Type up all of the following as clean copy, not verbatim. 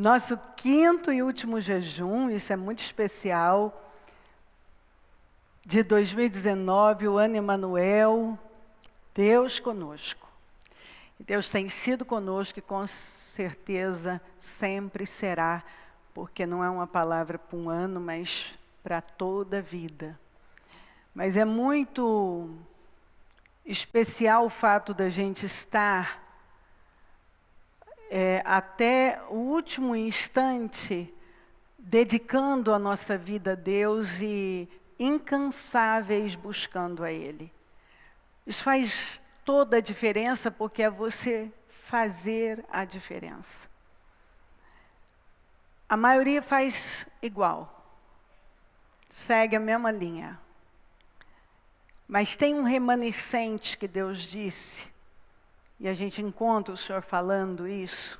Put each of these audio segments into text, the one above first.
Nosso quinto e último jejum, isso é muito especial, de 2019, o ano Emanuel, Deus conosco. Deus tem sido conosco e com certeza sempre será, porque não é uma palavra para um ano, mas para toda a vida. Mas é muito especial o fato da gente estar até o último instante dedicando a nossa vida a Deus e incansáveis buscando a Ele. Isso faz toda a diferença, porque é você fazer a diferença. A maioria faz igual, segue a mesma linha. Mas tem um remanescente que Deus disse, e a gente encontra o Senhor falando isso,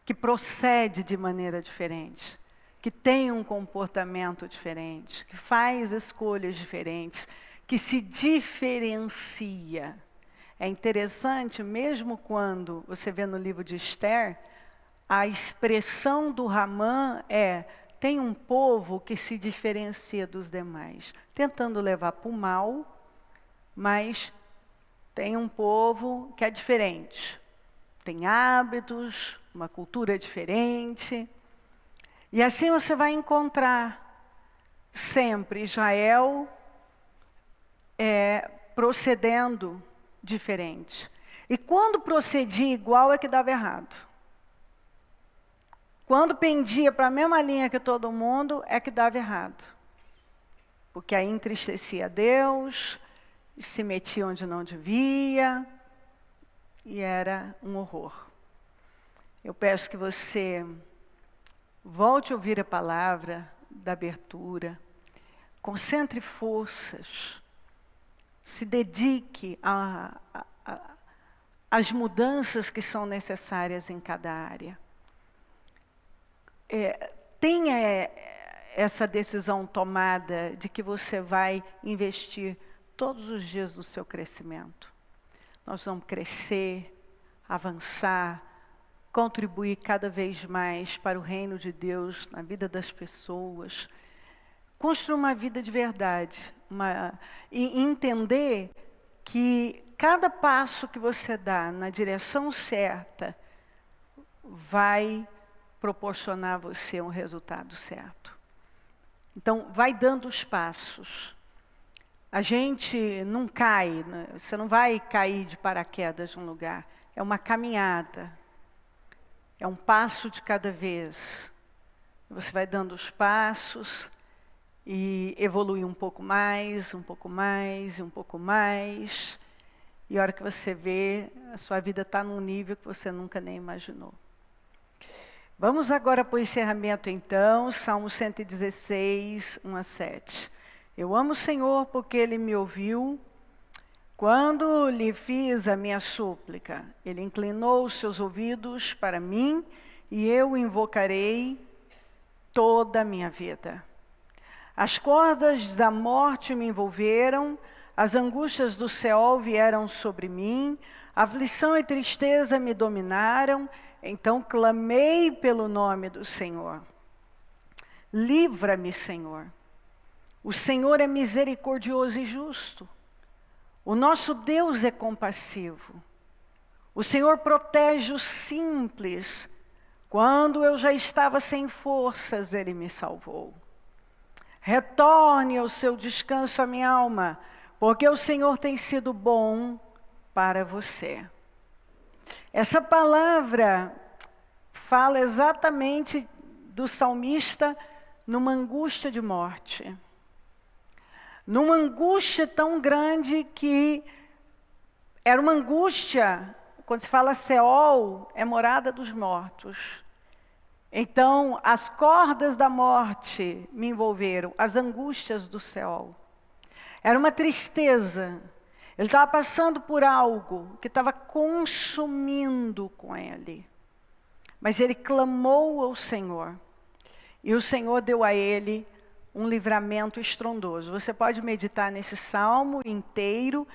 que procede de maneira diferente, que tem um comportamento diferente, que faz escolhas diferentes, que se diferencia. É interessante, mesmo quando você vê no livro de Esther, a expressão do Ramã tem um povo que se diferencia dos demais, tentando levar para o mal, mas tem um povo que é diferente, tem hábitos, uma cultura diferente, e assim você vai encontrar sempre Israel procedendo diferente. E quando procedia igual é que dava errado. Quando pendia para a mesma linha que todo mundo, é que dava errado. Porque aí entristecia Deus, se metia onde não devia, e era um horror. Eu peço que você volte a ouvir a palavra da abertura, concentre forças, se dedique às mudanças que são necessárias em cada área. Tenha essa decisão tomada de que você vai investir todos os dias no seu crescimento. Nós vamos crescer, avançar, contribuir cada vez mais para o reino de Deus, na vida das pessoas. Construir uma vida de verdade. E entender que cada passo que você dá na direção certa vai proporcionar a você um resultado certo. Então, vai dando os passos. A gente não cai, né? Você não vai cair de paraquedas num lugar. É uma caminhada. É um passo de cada vez. Você vai dando os passos e evolui um pouco mais, um pouco mais, um pouco mais. E a hora que você vê, a sua vida está num nível que você nunca nem imaginou. Vamos agora para o encerramento então, Salmo 116, 1 a 7. Eu amo o Senhor porque Ele me ouviu. Quando lhe fiz a minha súplica, Ele inclinou os seus ouvidos para mim e eu o invocarei toda a minha vida. As cordas da morte me envolveram, as angústias do Seol vieram sobre mim, aflição e tristeza me dominaram, então clamei pelo nome do Senhor. Livra-me, Senhor. O Senhor é misericordioso e justo. O nosso Deus é compassivo. O Senhor protege os simples. Quando eu já estava sem forças, Ele me salvou. Retorne ao seu descanso a minha alma, porque o Senhor tem sido bom para você. Essa palavra fala exatamente do salmista numa angústia de morte. Numa angústia tão grande que era uma angústia, quando se fala Seol, é morada dos mortos. Então, as cordas da morte me envolveram, as angústias do Seol. Era uma tristeza. Ele estava passando por algo que estava consumindo com ele. Mas ele clamou ao Senhor. E o Senhor deu a ele um livramento estrondoso. Você pode meditar nesse salmo inteiro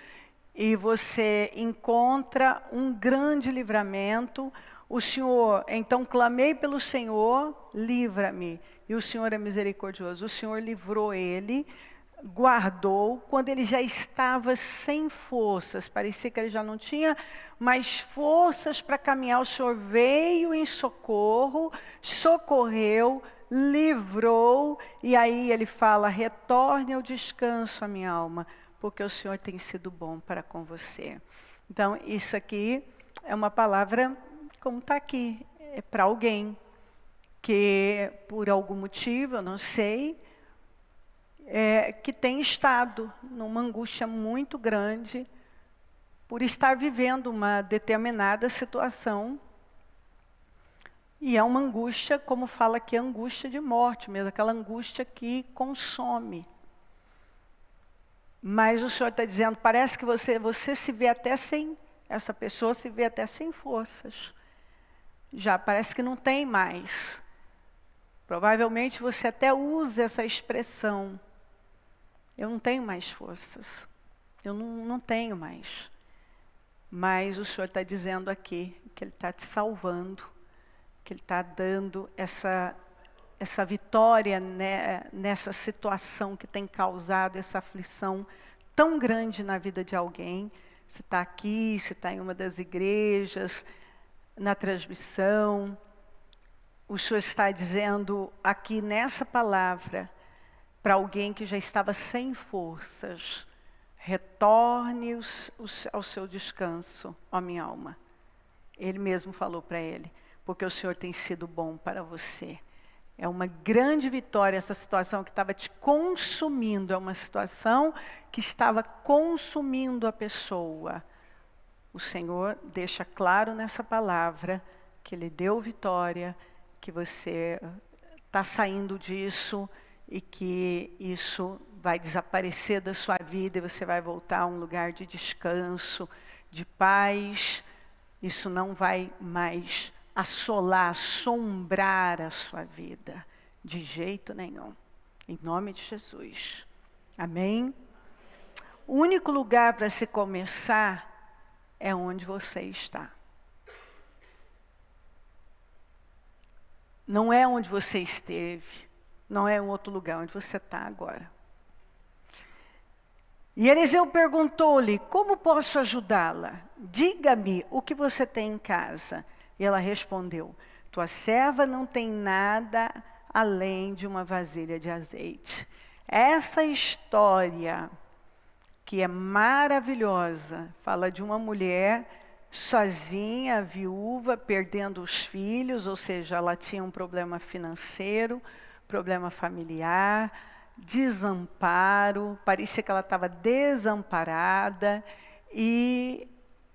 e você encontra um grande livramento, O Senhor, então clamei pelo Senhor, livra-me. E o Senhor é misericordioso. O Senhor livrou ele, guardou, quando ele já estava sem forças. Parecia que ele já não tinha mais forças para caminhar. O Senhor veio em socorro, socorreu, livrou. E aí ele fala, retorne ao descanso a minha alma, porque o Senhor tem sido bom para com você. Então, isso aqui é uma palavra, como está aqui, é para alguém que, por algum motivo, eu não sei, que tem estado numa angústia muito grande por estar vivendo uma determinada situação. E é uma angústia, como fala aqui, angústia de morte mesmo, aquela angústia que consome. Mas o Senhor está dizendo, parece que você se vê até sem, essa pessoa se vê até sem forças. Já parece que não tem mais. Provavelmente você até usa essa expressão. Eu não tenho mais forças. Eu não tenho mais. Mas o Senhor está dizendo aqui que Ele está te salvando, que Ele está dando essa vitória, né, nessa situação que tem causado essa aflição tão grande na vida de alguém. Se está aqui, se está em uma das igrejas, na transmissão, o Senhor está dizendo aqui nessa palavra, para alguém que já estava sem forças, retorne ao seu descanso, ó minha alma. Ele mesmo falou para ele, porque o Senhor tem sido bom para você. É uma grande vitória essa situação que estava te consumindo, é uma situação que estava consumindo a pessoa. O Senhor deixa claro nessa palavra que Ele deu vitória, que você está saindo disso e que isso vai desaparecer da sua vida e você vai voltar a um lugar de descanso, de paz. Isso não vai mais assolar, assombrar a sua vida, de jeito nenhum. Em nome de Jesus. Amém? O único lugar para se começar é onde você está. Não é onde você esteve, não é um outro lugar, onde você está agora. E Eliseu perguntou-lhe, como posso ajudá-la? Diga-me o que você tem em casa. E ela respondeu, tua serva não tem nada além de uma vasilha de azeite. Essa história, que é maravilhosa, fala de uma mulher sozinha, viúva, perdendo os filhos, ou seja, ela tinha um problema financeiro, problema familiar, desamparo, parecia que ela estava desamparada e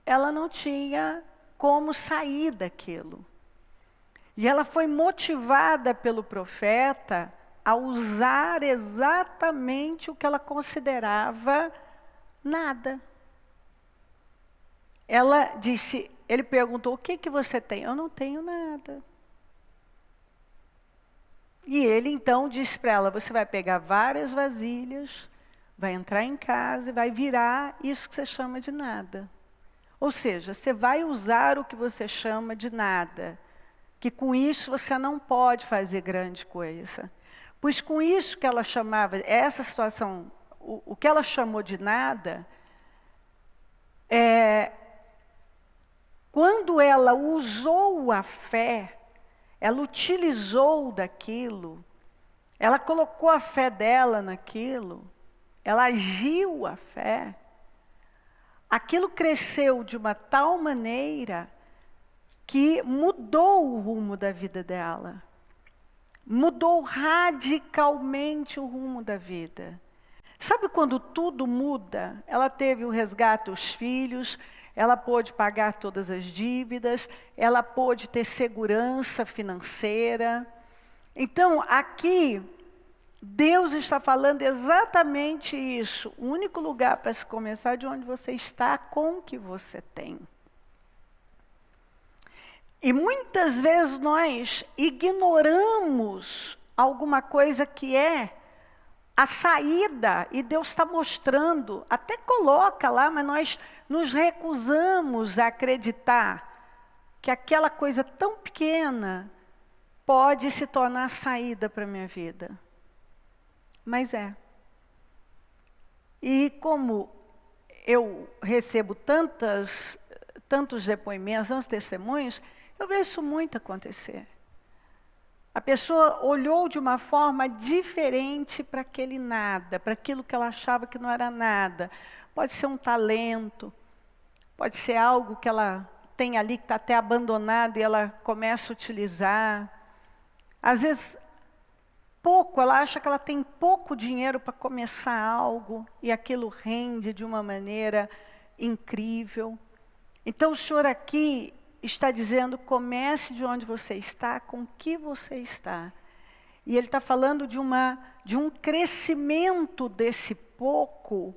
ela não tinha como sair daquilo. E ela foi motivada pelo profeta a usar exatamente o que ela considerava nada. Ela disse, ele perguntou, o que você tem? Eu não tenho nada. E ele então disse para ela, você vai pegar várias vasilhas, vai entrar em casa e vai virar isso que você chama de nada. Ou seja, você vai usar o que você chama de nada, que com isso você não pode fazer grande coisa. Pois com isso que ela chamava, essa situação, o que ela chamou de nada, quando ela usou a fé, ela utilizou daquilo, ela colocou a fé dela naquilo, ela agiu a fé, aquilo cresceu de uma tal maneira que mudou o rumo da vida dela. Mudou radicalmente o rumo da vida. Sabe quando tudo muda? Ela teve o resgate dos filhos, ela pôde pagar todas as dívidas, ela pôde ter segurança financeira. Então, aqui, Deus está falando exatamente isso. O único lugar para se começar é de onde você está, com o que você tem. E muitas vezes nós ignoramos alguma coisa que é a saída, e Deus está mostrando, até coloca lá, mas nós nos recusamos a acreditar que aquela coisa tão pequena pode se tornar saída para a minha vida. Mas é. E como eu recebo tantos depoimentos, tantos testemunhos, eu vejo isso muito acontecer. A pessoa olhou de uma forma diferente para aquele nada, para aquilo que ela achava que não era nada. Pode ser um talento, pode ser algo que ela tem ali que está até abandonado e ela começa a utilizar. Às vezes, ela acha que ela tem pouco dinheiro para começar algo e aquilo rende de uma maneira incrível. Então o Senhor aqui está dizendo, comece de onde você está, com o que você está. E Ele está falando de um crescimento desse pouco,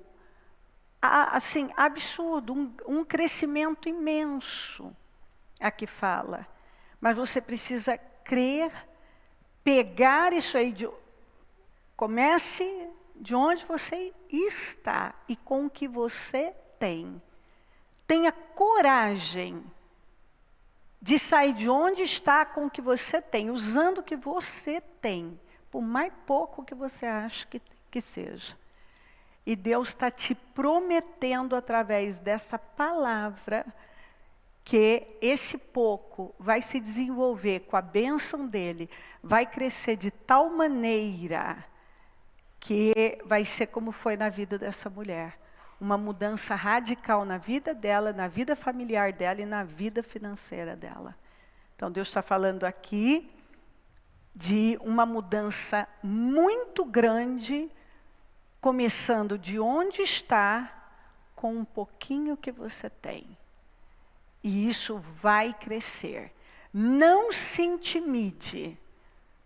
assim, absurdo, um crescimento imenso. Aqui fala. Mas você precisa crer, pegar isso aí, comece de onde você está e com o que você tem. Tenha coragem de sair de onde está com o que você tem, usando o que você tem, por mais pouco que você ache que seja. E Deus está te prometendo, através dessa palavra, que esse pouco vai se desenvolver com a bênção dEle, vai crescer de tal maneira que vai ser como foi na vida dessa mulher. Uma mudança radical na vida dela, na vida familiar dela e na vida financeira dela. Então Deus está falando aqui de uma mudança muito grande, começando de onde está, com um pouquinho que você tem. E isso vai crescer. Não se intimide,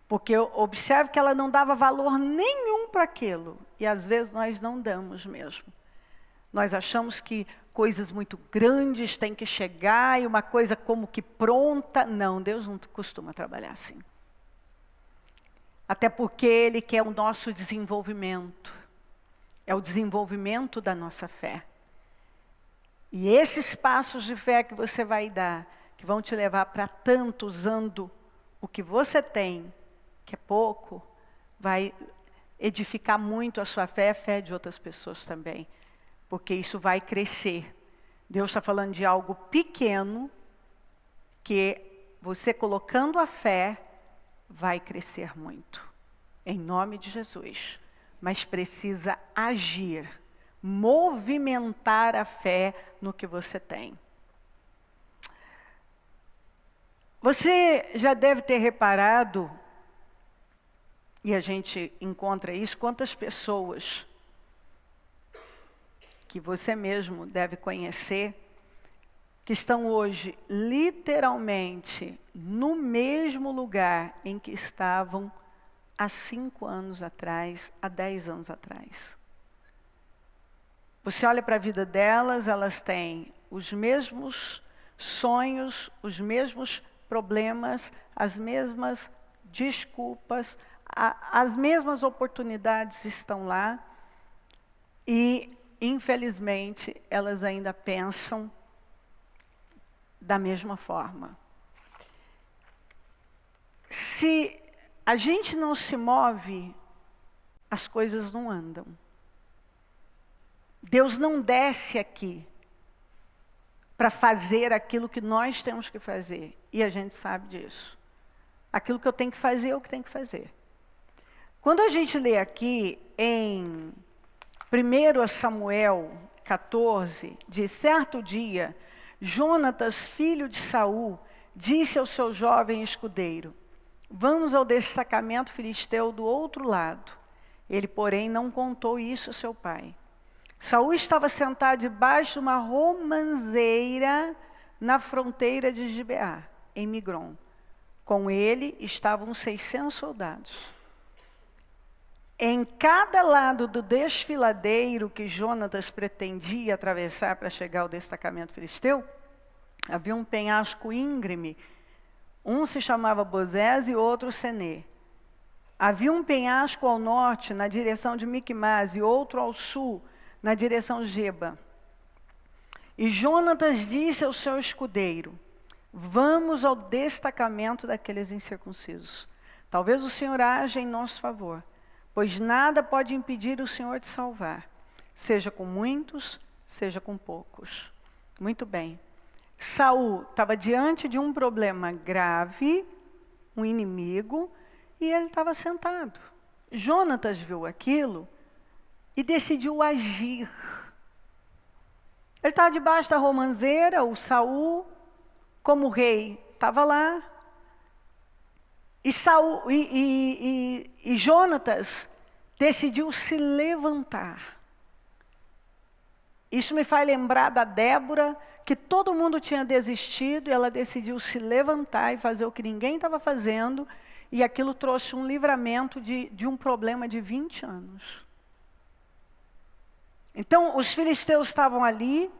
porque observe que ela não dava valor nenhum para aquilo. E às vezes nós não damos mesmo. Nós achamos que coisas muito grandes têm que chegar e uma coisa como que pronta. Não, Deus não costuma trabalhar assim. Até porque Ele quer o nosso desenvolvimento. É o desenvolvimento da nossa fé. E esses passos de fé que você vai dar, que vão te levar para tanto usando o que você tem, que é pouco, vai edificar muito a sua fé e a fé de outras pessoas também. Porque isso vai crescer. Deus está falando de algo pequeno, que você colocando a fé, vai crescer muito. Em nome de Jesus. Mas precisa agir, movimentar a fé no que você tem. Você já deve ter reparado, e a gente encontra isso, quantas pessoas que você mesmo deve conhecer, que estão hoje literalmente no mesmo lugar em que estavam há 5 anos atrás, há 10 anos atrás. Você olha para a vida delas, elas têm os mesmos sonhos, os mesmos problemas, as mesmas desculpas, as mesmas oportunidades estão lá e, infelizmente, elas ainda pensam da mesma forma. Se a gente não se move, as coisas não andam. Deus não desce aqui para fazer aquilo que nós temos que fazer. E a gente sabe disso. Aquilo que eu tenho que fazer é o que tenho que fazer. Quando a gente lê aqui em 1 Samuel 14, de certo dia, Jonatas, filho de Saul, disse ao seu jovem escudeiro: vamos ao destacamento filisteu do outro lado. Ele, porém, não contou isso a seu pai. Saul estava sentado debaixo de uma romanceira na fronteira de Gibeá, em Migron. Com ele estavam 600 soldados. Em cada lado do desfiladeiro que Jonatas pretendia atravessar para chegar ao destacamento filisteu, havia um penhasco íngreme. Um se chamava Bozés e outro Senê. Havia um penhasco ao norte, na direção de Micmas, e outro ao sul, na direção de Geba. E Jonatas disse ao seu escudeiro: Vamos ao destacamento daqueles incircuncisos. Talvez o Senhor haja em nosso favor, pois nada pode impedir o Senhor de salvar, seja com muitos, seja com poucos. Muito bem. Saul estava diante de um problema grave, um inimigo, e ele estava sentado. Jonatas viu aquilo e decidiu agir. Ele estava debaixo da romanceira, o Saul, como rei, estava lá. E Jonatas decidiu se levantar. Isso me faz lembrar da Débora, que todo mundo tinha desistido, e ela decidiu se levantar e fazer o que ninguém estava fazendo, e aquilo trouxe um livramento de um problema de 20 anos. Então, os filisteus estavam ali,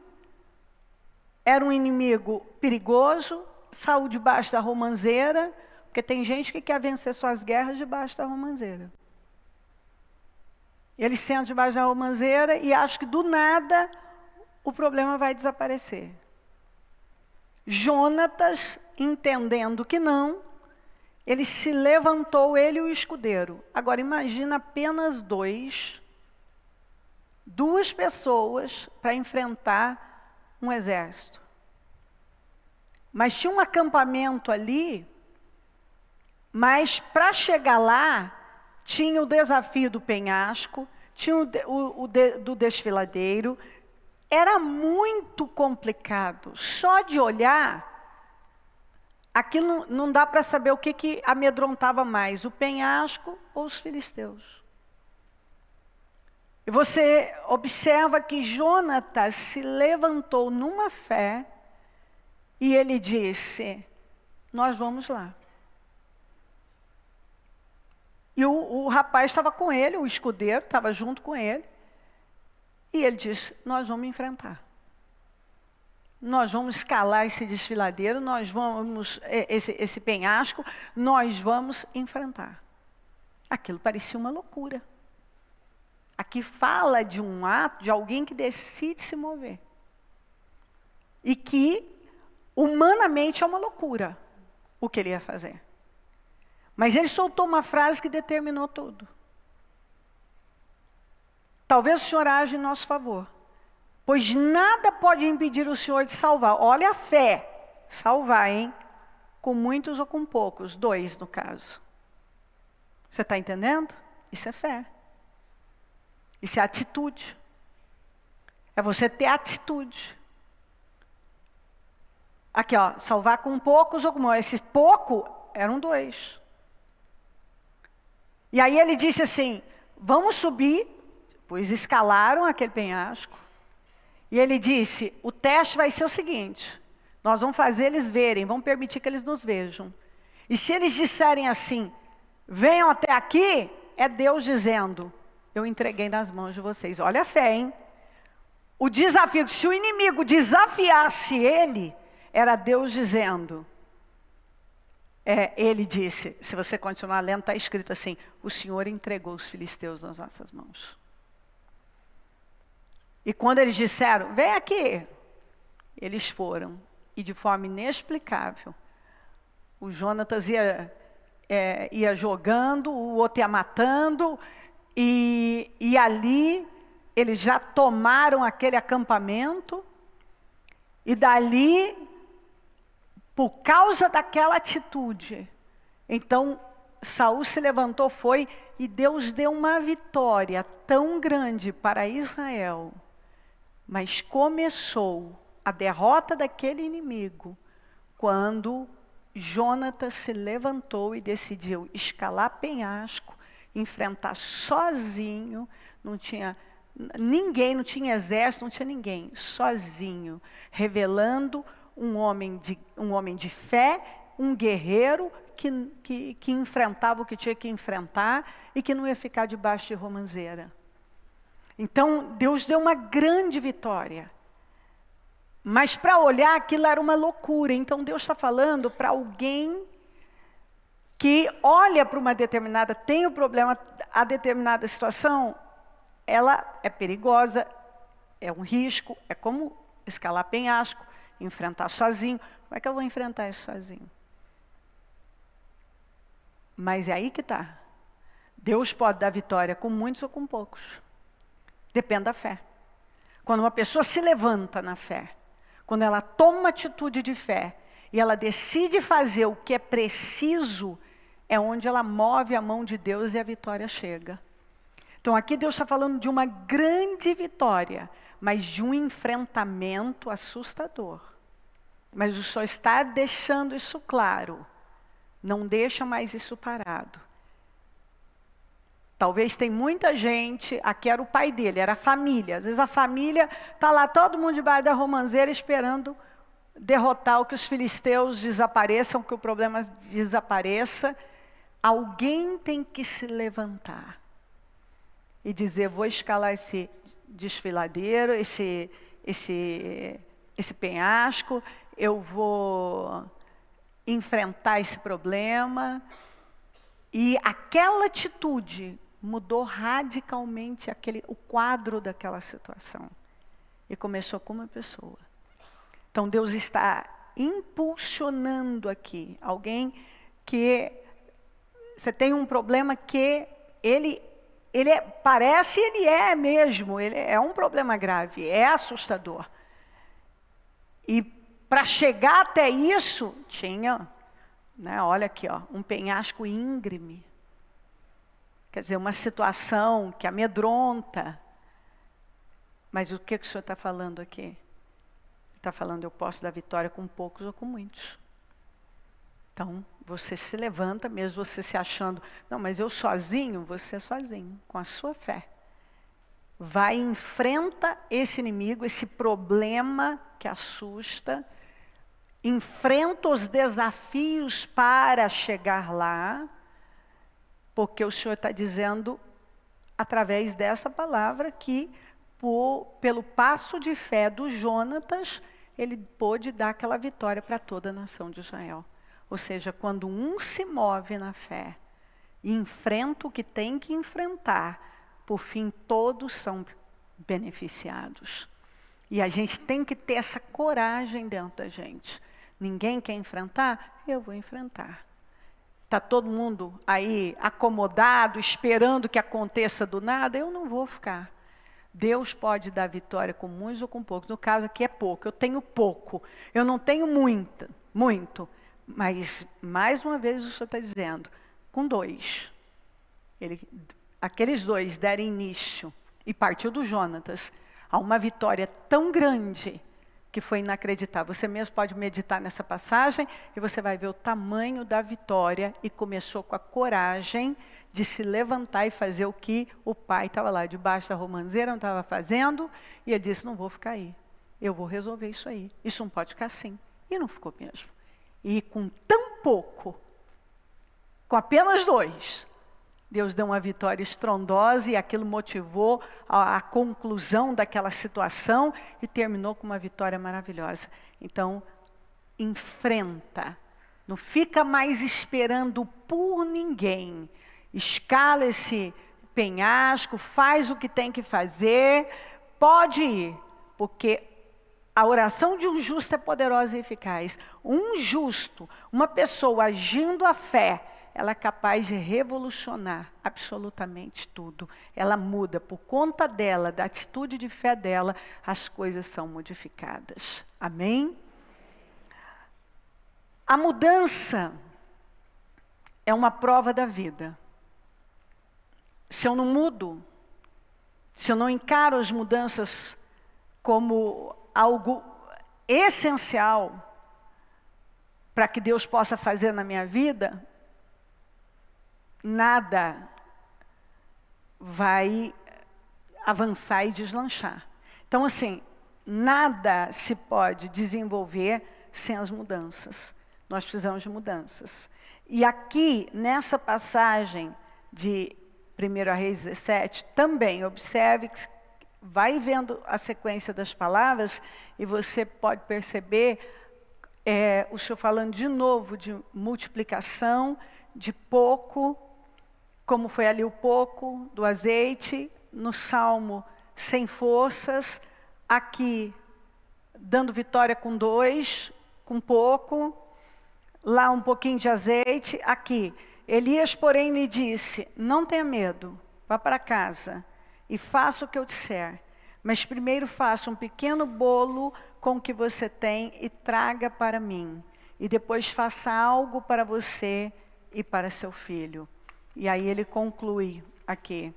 era um inimigo perigoso, Saul debaixo da romanceira, porque tem gente que quer vencer suas guerras debaixo da romanceira. Ele senta debaixo da romanceira e acha que do nada o problema vai desaparecer. Jonatas, entendendo que não, ele se levantou, ele e o escudeiro. Agora imagina apenas duas pessoas para enfrentar um exército. Mas tinha um acampamento ali, mas para chegar lá, tinha o desafio do penhasco, tinha do desfiladeiro. Era muito complicado. Só de olhar, aquilo não dá para saber o que amedrontava mais, o penhasco ou os filisteus. E você observa que Jonatas se levantou numa fé e ele disse, nós vamos lá. E o rapaz estava com ele, o escudeiro estava junto com ele. E ele disse, nós vamos enfrentar. Nós vamos escalar esse desfiladeiro, nós vamos, esse penhasco, nós vamos enfrentar. Aquilo parecia uma loucura. Aqui fala de um ato, de alguém que decide se mover. E que, humanamente, é uma loucura o que ele ia fazer. Mas ele soltou uma frase que determinou tudo. Talvez o Senhor age em nosso favor, pois nada pode impedir o Senhor de salvar. Olha a fé, salvar, hein? Com muitos ou com poucos, 2 no caso. Você está entendendo? Isso é fé. Isso é atitude. É você ter atitude. Aqui, ó, salvar com poucos ou com muitos. Esse pouco eram 2. E aí ele disse assim, vamos subir, pois escalaram aquele penhasco. E ele disse, o teste vai ser o seguinte, nós vamos fazer eles verem, vamos permitir que eles nos vejam. E se eles disserem assim, venham até aqui, é Deus dizendo, eu entreguei nas mãos de vocês. Olha a fé, hein? O desafio, se o inimigo desafiasse ele, era Deus dizendo, ele disse, se você continuar lendo, está escrito assim, o Senhor entregou os filisteus nas nossas mãos. E quando eles disseram, vem aqui, eles foram. E de forma inexplicável, o Jonatas ia jogando, o outro ia matando, e ali eles já tomaram aquele acampamento, e dali, por causa daquela atitude, então Saul se levantou, foi, e Deus deu uma vitória tão grande para Israel. Mas começou a derrota daquele inimigo quando Jonatas se levantou e decidiu escalar penhasco, enfrentar sozinho, não tinha ninguém, não tinha exército, não tinha ninguém, sozinho, revelando um homem de fé, um guerreiro que enfrentava o que tinha que enfrentar e que não ia ficar debaixo de romanceira. Então, Deus deu uma grande vitória. Mas para olhar, aquilo era uma loucura. Então, Deus está falando para alguém que olha para uma determinada, tem o problema, a determinada situação, ela é perigosa, é um risco, é como escalar penhasco, enfrentar sozinho. Como é que eu vou enfrentar isso sozinho? Mas é aí que está. Deus pode dar vitória com muitos ou com poucos. Depende da fé. Quando uma pessoa se levanta na fé, quando ela toma uma atitude de fé, e ela decide fazer o que é preciso, é onde ela move a mão de Deus e a vitória chega. Então aqui Deus está falando de uma grande vitória, mas de um enfrentamento assustador. Mas o Senhor está deixando isso claro. Não deixa mais isso parado. Talvez tem muita gente, aqui era o pai dele, era a família. Às vezes a família está lá, todo mundo debaixo da romanceira, esperando derrotar o que os filisteus desapareçam, que o problema desapareça. Alguém tem que se levantar e dizer, vou escalar esse desfiladeiro, esse penhasco, eu vou enfrentar esse problema. E aquela atitude mudou radicalmente o quadro daquela situação. E começou com uma pessoa. Então Deus está impulsionando aqui alguém que você tem um problema que parece ele é mesmo, ele é um problema grave, é assustador. E para chegar até isso, tinha, olha aqui, um penhasco íngreme. Quer dizer, uma situação que amedronta. Mas o que o Senhor está falando aqui? Ele está falando, eu posso dar vitória com poucos ou com muitos. Então, você se levanta, mesmo você se achando, não, mas eu sozinho, você é sozinho, com a sua fé. Vai, enfrenta esse inimigo, esse problema que assusta, enfrenta os desafios para chegar lá, porque o Senhor está dizendo, através dessa palavra, que pelo passo de fé do Jonatas, ele pôde dar aquela vitória para toda a nação de Israel. Ou seja, quando um se move na fé e enfrenta o que tem que enfrentar, por fim todos são beneficiados. E a gente tem que ter essa coragem dentro da gente. Ninguém quer enfrentar? Eu vou enfrentar. Está todo mundo aí acomodado, esperando que aconteça do nada? Eu não vou ficar. Deus pode dar vitória com muitos ou com poucos. No caso aqui é pouco, eu tenho pouco. Eu não tenho muito. Mas, mais uma vez, o Senhor está dizendo, com 2. Aqueles 2 deram início, e partiu do Jonatas, a uma vitória tão grande, que foi inacreditável. Você mesmo pode meditar nessa passagem, e você vai ver o tamanho da vitória, e começou com a coragem de se levantar e fazer o que o pai estava lá, debaixo da romanceira, não estava fazendo, e ele disse, não vou ficar aí, eu vou resolver isso aí, isso não pode ficar assim. E não ficou mesmo. E com tão pouco, com apenas 2, Deus deu uma vitória estrondosa e aquilo motivou a conclusão daquela situação e terminou com uma vitória maravilhosa. Então, enfrenta. Não fica mais esperando por ninguém. Escala esse penhasco, faz o que tem que fazer, pode ir, porque a oração de um justo é poderosa e eficaz. Um justo, uma pessoa agindo a fé, ela é capaz de revolucionar absolutamente tudo. Ela muda, por conta dela, da atitude de fé dela, as coisas são modificadas. Amém? A mudança é uma prova da vida. Se eu não mudo, se eu não encaro as mudanças como algo essencial para que Deus possa fazer na minha vida, nada vai avançar e deslanchar. Então, assim, nada se pode desenvolver sem as mudanças. Nós precisamos de mudanças. E aqui, nessa passagem de 1 Reis 17, também observe que vai vendo a sequência das palavras e você pode perceber o Senhor falando de novo de multiplicação, de pouco, como foi ali o pouco do azeite, no Salmo sem forças, aqui dando vitória com 2, com pouco, lá um pouquinho de azeite, aqui. Elias, porém, lhe disse, não tenha medo, vá para casa e faça o que eu disser. Mas primeiro faça um pequeno bolo com o que você tem e traga para mim. E depois faça algo para você e para seu filho. E aí ele conclui aqui.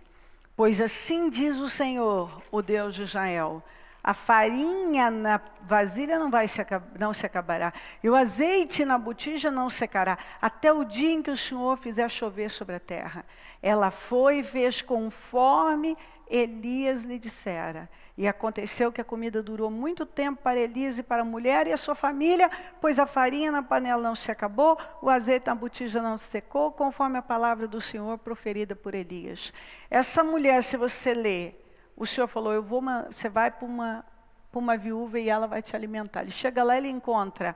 Pois assim diz o Senhor, o Deus de Israel, a farinha na vasilha não se acabará, e o azeite na botija não secará, até o dia em que o Senhor fizer chover sobre a terra. Ela foi e fez conforme Elias lhe dissera. E aconteceu que a comida durou muito tempo para Elias e para a mulher e a sua família, pois a farinha na panela não se acabou, o azeite na botija não se secou, conforme a palavra do Senhor proferida por Elias. Essa mulher, se você ler, o Senhor falou, você vai para uma viúva e ela vai te alimentar. Ele chega lá e ele encontra,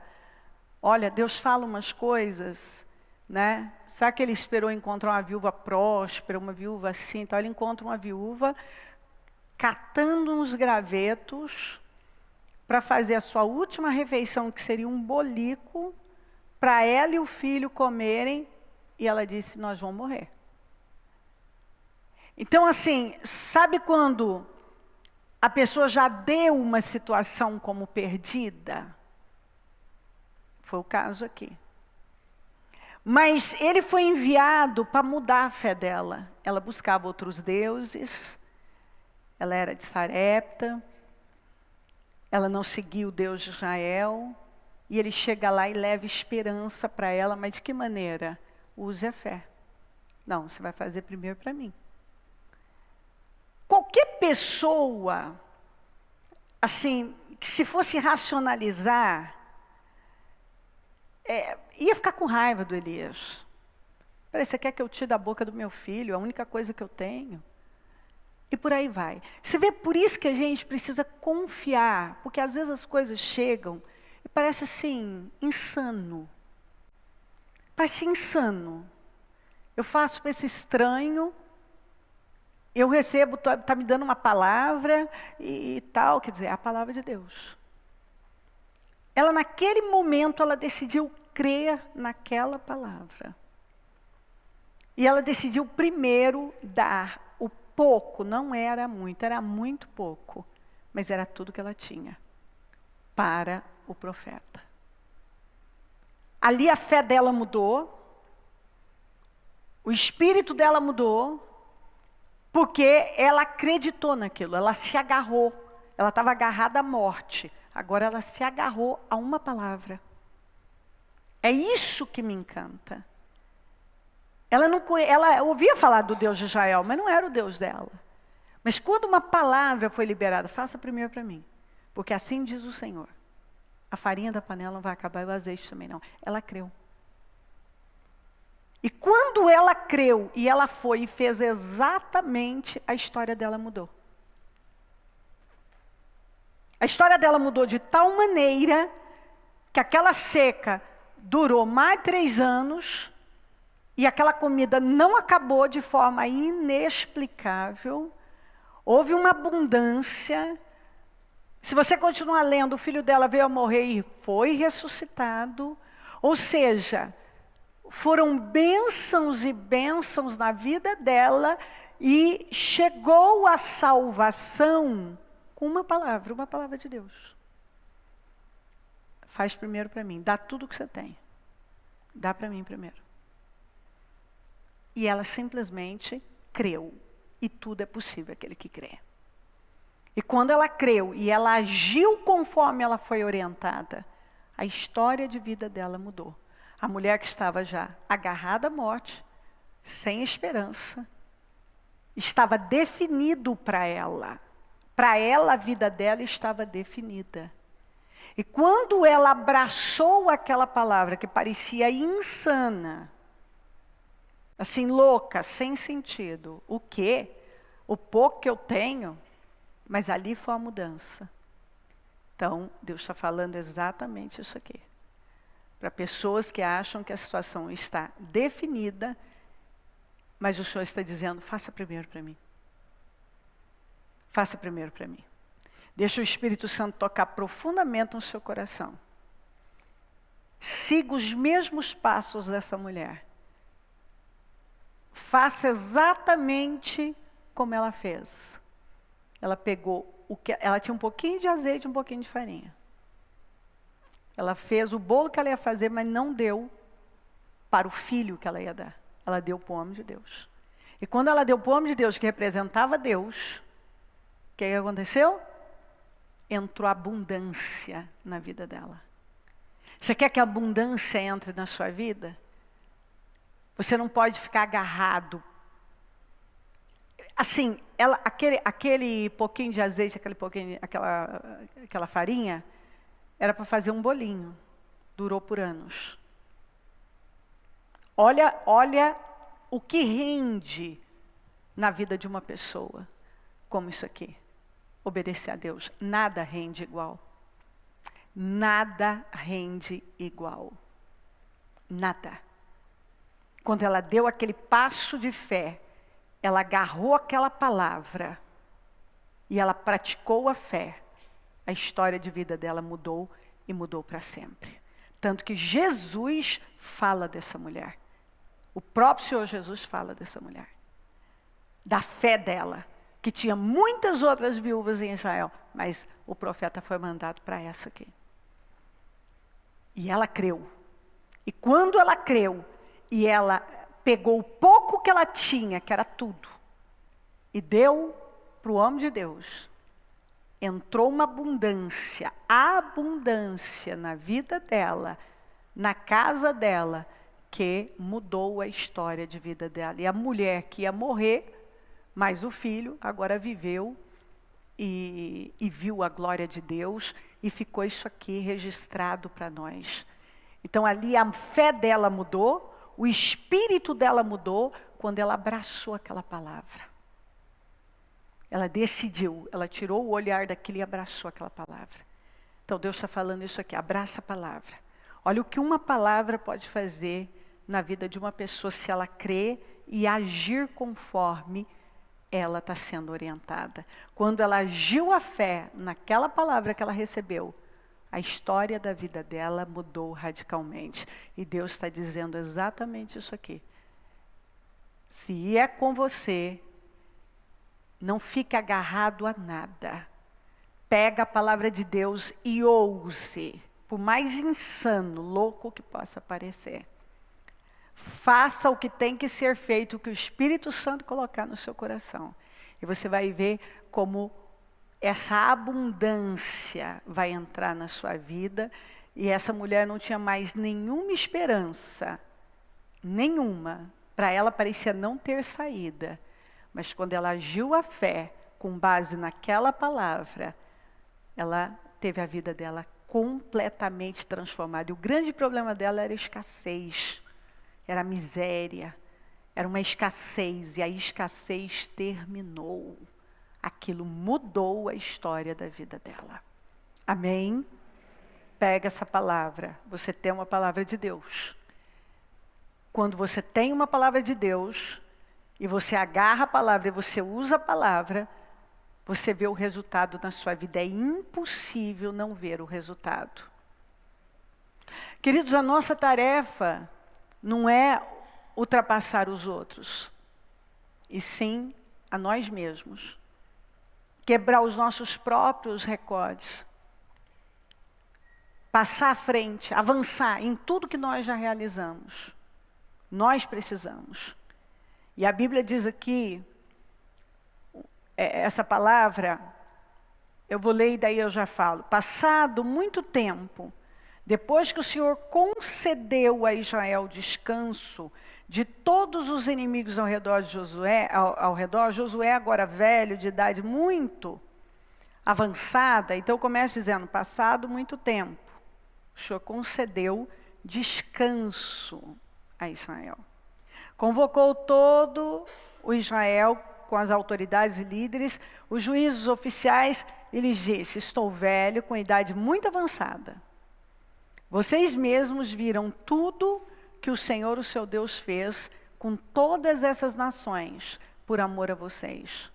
olha, Deus fala umas coisas, né? Sabe que ele esperou encontrar uma viúva próspera, uma viúva assim, então ele encontra uma viúva catando uns gravetos para fazer a sua última refeição, que seria um bolico, para ela e o filho comerem, e ela disse, nós vamos morrer. Então, assim, sabe quando a pessoa já deu uma situação como perdida? Foi o caso aqui. Mas ele foi enviado para mudar a fé dela. Ela buscava outros deuses, ela era de Sarepta, ela não seguia o Deus de Israel, e ele chega lá e leva esperança para ela, mas de que maneira? Use a fé. Não, você vai fazer primeiro para mim. Qualquer pessoa, assim, que se fosse racionalizar, ia ficar com raiva do Elias. Peraí, você quer que eu tire da boca do meu filho, a única coisa que eu tenho? E por aí vai. Você vê, por isso que a gente precisa confiar, porque às vezes as coisas chegam e parece assim, insano. Parece insano. Eu faço para esse estranho, eu recebo, está me dando uma palavra e tal, quer dizer, é a palavra de Deus. Ela naquele momento, ela decidiu crer naquela palavra. E ela decidiu primeiro dar o pouco, não era muito pouco, mas era tudo que ela tinha para o profeta. Ali a fé dela mudou, o espírito dela mudou, porque ela acreditou naquilo, ela se agarrou, ela estava agarrada à morte, agora ela se agarrou a uma palavra. É isso que me encanta. Ela ouvia falar do Deus de Israel, mas não era o Deus dela. Mas quando uma palavra foi liberada, faça primeiro para mim, porque assim diz o Senhor. A farinha da panela não vai acabar e o azeite também não. Ela creu. E quando ela creu e ela foi e fez exatamente, a história dela mudou. A história dela mudou de tal maneira que aquela seca durou mais de 3 anos e aquela comida não acabou de forma inexplicável. Houve uma abundância. Se você continuar lendo, o filho dela veio a morrer e foi ressuscitado. Ou seja, foram bênçãos e bênçãos na vida dela e chegou a salvação com uma palavra de Deus. Faz primeiro para mim, dá tudo o que você tem. Dá para mim primeiro. E ela simplesmente creu. E tudo é possível aquele que crê. E quando ela creu e ela agiu conforme ela foi orientada, a história de vida dela mudou. A mulher que estava já agarrada à morte, sem esperança, estava definido para ela. Para ela, a vida dela estava definida. E quando ela abraçou aquela palavra que parecia insana, assim, louca, sem sentido, o quê? O pouco que eu tenho, mas ali foi a mudança. Então, Deus está falando exatamente isso aqui. Para pessoas que acham que a situação está definida, mas o Senhor está dizendo, faça primeiro para mim. Faça primeiro para mim. Deixa o Espírito Santo tocar profundamente no seu coração. Siga os mesmos passos dessa mulher. Faça exatamente como ela fez. Ela pegou ela tinha um pouquinho de azeite e um pouquinho de farinha. Ela fez o bolo que ela ia fazer, mas não deu para o filho que ela ia dar. Ela deu para o homem de Deus. E quando ela deu para o homem de Deus, que representava Deus, o que aconteceu? Entrou abundância na vida dela. Você quer que a abundância entre na sua vida? Você não pode ficar agarrado. Assim, aquele pouquinho de azeite, aquela farinha, era para fazer um bolinho. Durou por anos. Olha o que rende na vida de uma pessoa, como isso aqui. Obedecer a Deus. Nada rende igual. Nada rende igual. Nada. Quando ela deu aquele passo de fé, ela agarrou aquela palavra e ela praticou a fé. A história de vida dela mudou e mudou para sempre. Tanto que Jesus fala dessa mulher. O próprio Senhor Jesus fala dessa mulher. Da fé dela, que tinha muitas outras viúvas em Israel, mas o profeta foi mandado para essa aqui. E ela creu. E quando ela creu, e ela pegou o pouco que ela tinha, que era tudo, e deu para o homem de Deus, entrou uma abundância na vida dela, na casa dela, que mudou a história de vida dela. E a mulher que ia morrer, mas o filho agora viveu e viu a glória de Deus, e ficou isso aqui registrado para nós. Então ali a fé dela mudou, o espírito dela mudou, quando ela abraçou aquela palavra. Ela decidiu, ela tirou o olhar daquilo e abraçou aquela palavra. Então Deus está falando isso aqui, abraça a palavra. Olha o que uma palavra pode fazer na vida de uma pessoa se ela crê e agir conforme ela está sendo orientada. Quando ela agiu a fé naquela palavra que ela recebeu, a história da vida dela mudou radicalmente. E Deus está dizendo exatamente isso aqui. Se é com você, não fique agarrado a nada. Pega a palavra de Deus e ouse, por mais insano, louco que possa parecer. Faça o que tem que ser feito, o que o Espírito Santo colocar no seu coração. E você vai ver como essa abundância vai entrar na sua vida. E essa mulher não tinha mais nenhuma esperança, nenhuma. Para ela parecia não ter saída. Mas quando ela agiu a fé, com base naquela palavra, ela teve a vida dela completamente transformada. E o grande problema dela era a escassez. Era a miséria, era uma escassez, e a escassez terminou. Aquilo mudou a história da vida dela. Amém? Pega essa palavra, você tem uma palavra de Deus. Quando você tem uma palavra de Deus, e você agarra a palavra e você usa a palavra, você vê o resultado na sua vida. É impossível não ver o resultado. Queridos, a nossa tarefa não é ultrapassar os outros, e sim a nós mesmos. Quebrar os nossos próprios recordes. Passar à frente, avançar em tudo que nós já realizamos. Nós precisamos. E a Bíblia diz aqui, essa palavra, eu vou ler e daí eu já falo. Passado muito tempo, depois que o Senhor concedeu a Israel descanso de todos os inimigos ao redor de Josué, Josué agora velho, de idade muito avançada, então começa dizendo, passado muito tempo, o Senhor concedeu descanso a Israel. Convocou todo o Israel com as autoridades e líderes, os juízes oficiais, e lhes disse, estou velho, com idade muito avançada. Vocês mesmos viram tudo que o Senhor, o seu Deus, fez com todas essas nações, por amor a vocês.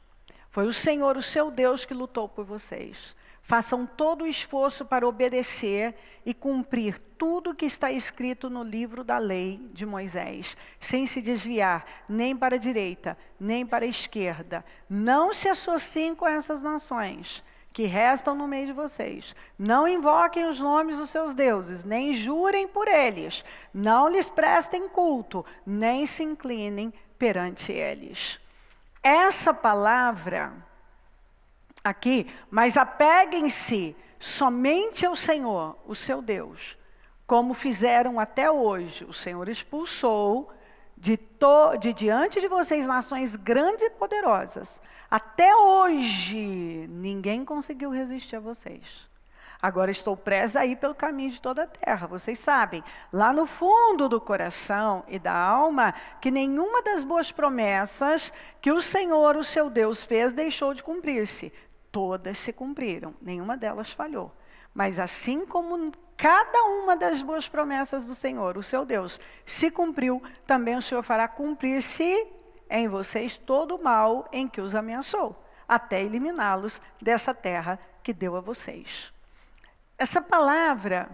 Foi o Senhor, o seu Deus, que lutou por vocês. Façam todo o esforço para obedecer e cumprir tudo o que está escrito no livro da lei de Moisés, sem se desviar nem para a direita, nem para a esquerda. Não se associem com essas nações que restam no meio de vocês. Não invoquem os nomes dos seus deuses, nem jurem por eles. Não lhes prestem culto, nem se inclinem perante eles. Essa palavra aqui, mas apeguem-se somente ao Senhor, o seu Deus, como fizeram até hoje. O Senhor expulsou de diante de vocês nações grandes e poderosas. Até hoje, ninguém conseguiu resistir a vocês. Agora estou presa a ir pelo caminho de toda a terra. Vocês sabem, lá no fundo do coração e da alma, que nenhuma das boas promessas que o Senhor, o seu Deus, fez, deixou de cumprir-se. Todas se cumpriram, nenhuma delas falhou. Mas assim como cada uma das boas promessas do Senhor, o seu Deus, se cumpriu, também o Senhor fará cumprir-se em vocês todo o mal em que os ameaçou, até eliminá-los dessa terra que deu a vocês. Essa palavra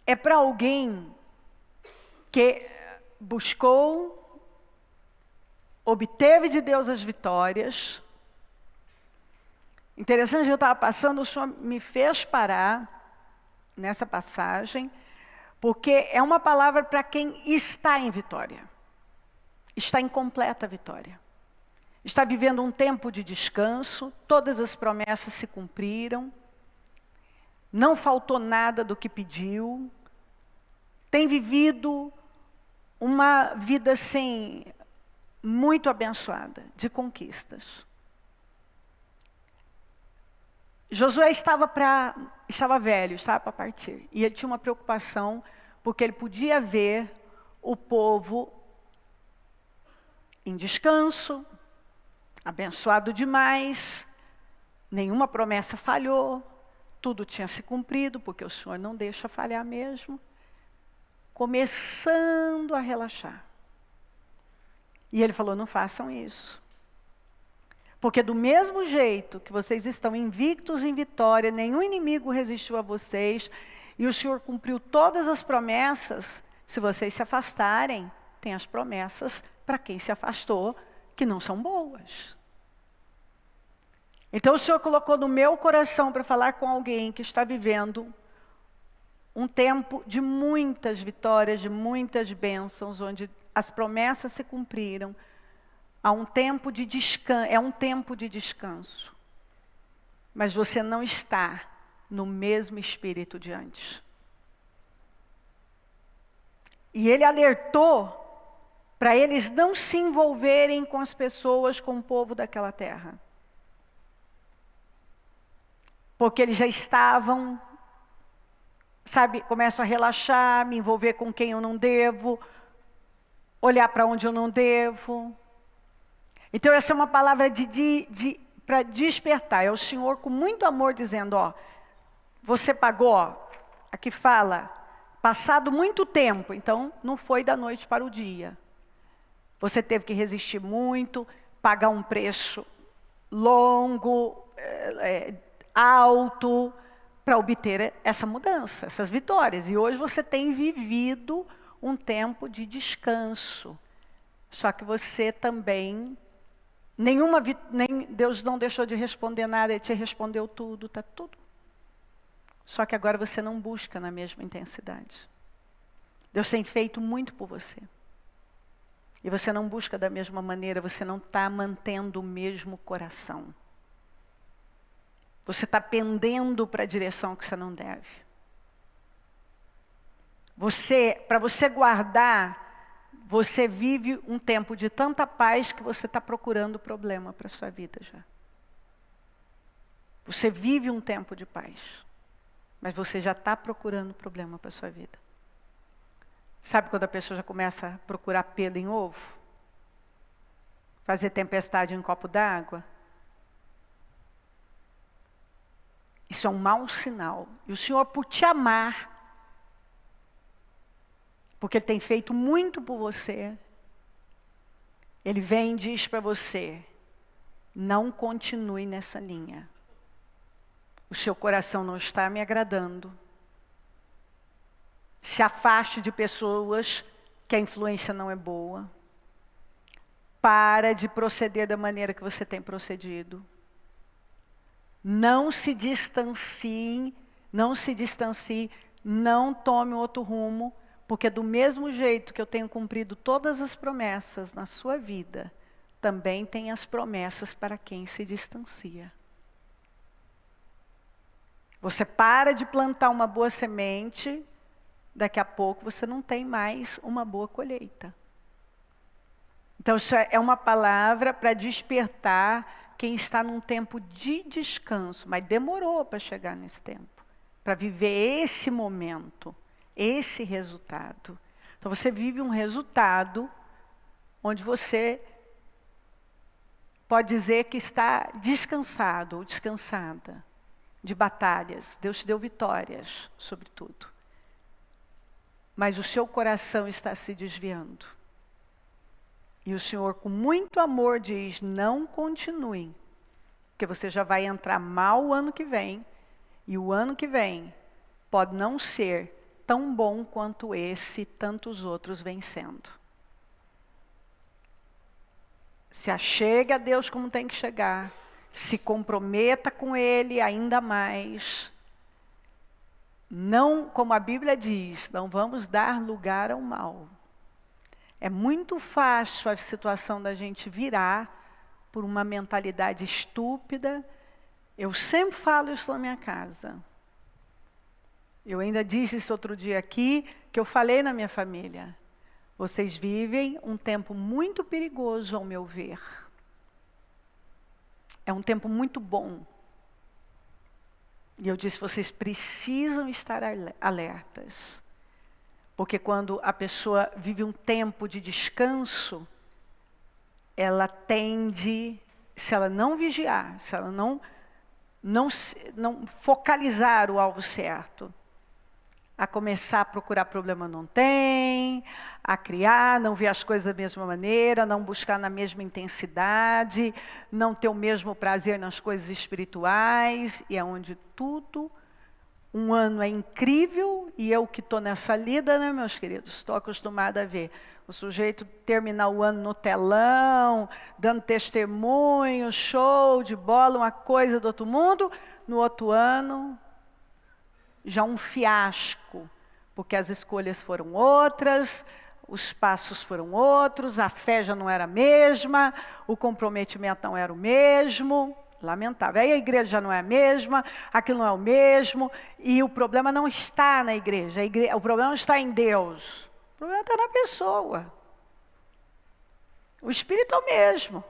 é para alguém que buscou, obteve de Deus as vitórias. Interessante, eu estava passando, o Senhor me fez parar nessa passagem, porque é uma palavra para quem está em vitória, está em completa vitória, está vivendo um tempo de descanso, todas as promessas se cumpriram, não faltou nada do que pediu, tem vivido uma vida assim, muito abençoada, de conquistas. Josué estava velho, estava para partir. E ele tinha uma preocupação, porque ele podia ver o povo em descanso, abençoado demais, nenhuma promessa falhou, tudo tinha se cumprido, porque o Senhor não deixa falhar mesmo. Começando a relaxar. E ele falou, não façam isso. Porque do mesmo jeito que vocês estão invictos em vitória, nenhum inimigo resistiu a vocês, e o Senhor cumpriu todas as promessas, se vocês se afastarem, tem as promessas para quem se afastou, que não são boas. Então o Senhor colocou no meu coração para falar com alguém que está vivendo um tempo de muitas vitórias, de muitas bênçãos, onde as promessas se cumpriram. Há um tempo de descanso, é um tempo de descanso. Mas você não está no mesmo espírito de antes. E ele alertou para eles não se envolverem com as pessoas, com o povo daquela terra. Porque eles já estavam, sabe, começam a relaxar, me envolver com quem eu não devo, olhar para onde eu não devo. Então essa é uma palavra para despertar. É o Senhor com muito amor dizendo, ó, você pagou, ó, aqui fala, passado muito tempo, então não foi da noite para o dia. Você teve que resistir muito, pagar um preço longo, alto, para obter essa mudança, essas vitórias. E hoje você tem vivido um tempo de descanso. Só que você também, nem Deus não deixou de responder nada, Ele te respondeu tudo, está tudo. Só que agora você não busca na mesma intensidade. Deus tem feito muito por você. E você não busca da mesma maneira, você não está mantendo o mesmo coração. Você está pendendo para a direção que você não deve. Para você guardar, você vive um tempo de tanta paz que você está procurando problema para a sua vida já. Você vive um tempo de paz, mas você já está procurando problema para a sua vida. Sabe quando a pessoa já começa a procurar pelo em ovo? Fazer tempestade em um copo d'água? Isso é um mau sinal. E o Senhor, por te amar, porque Ele tem feito muito por você, Ele vem e diz para você, não continue nessa linha. O seu coração não está me agradando. Se afaste de pessoas que a influência não é boa. Para de proceder da maneira que você tem procedido. Não se distancie, não tome outro rumo, porque do mesmo jeito que eu tenho cumprido todas as promessas na sua vida, também tem as promessas para quem se distancia. Você para de plantar uma boa semente, daqui a pouco você não tem mais uma boa colheita. Então isso é uma palavra para despertar quem está num tempo de descanso, mas demorou para chegar nesse tempo, para viver esse momento, esse resultado. Então você vive um resultado onde você pode dizer que está descansado ou descansada de batalhas. Deus te deu vitórias sobre tudo. Mas o seu coração está se desviando. E o Senhor, com muito amor, diz, não continuem, porque você já vai entrar mal o ano que vem, e o ano que vem pode não ser tão bom quanto esse, tantos outros vêm sendo. Se achegue a Deus como tem que chegar, se comprometa com Ele ainda mais. Não, como a Bíblia diz, não vamos dar lugar ao mal. É muito fácil a situação da gente virar por uma mentalidade estúpida. Eu sempre falo isso na minha casa. Eu ainda disse isso outro dia aqui, que eu falei na minha família. Vocês vivem um tempo muito perigoso, ao meu ver. É um tempo muito bom. E eu disse, vocês precisam estar alertas. Porque quando a pessoa vive um tempo de descanso, ela tende, se ela não vigiar, se ela não focalizar o alvo certo, a começar a procurar problema não tem, a criar, não ver as coisas da mesma maneira, não buscar na mesma intensidade, não ter o mesmo prazer nas coisas espirituais, e é onde tudo, um ano é incrível, e eu que estou nessa lida, né, meus queridos, estou acostumada a ver o sujeito terminar o ano no telão, dando testemunho, show de bola, uma coisa do outro mundo, no outro ano, já um fiasco, porque as escolhas foram outras, os passos foram outros, a fé já não era a mesma, o comprometimento não era o mesmo, lamentável. Aí a igreja já não é a mesma, aquilo não é o mesmo, e o problema não está na igreja, o problema não está em Deus, o problema está na pessoa. O espírito é o mesmo.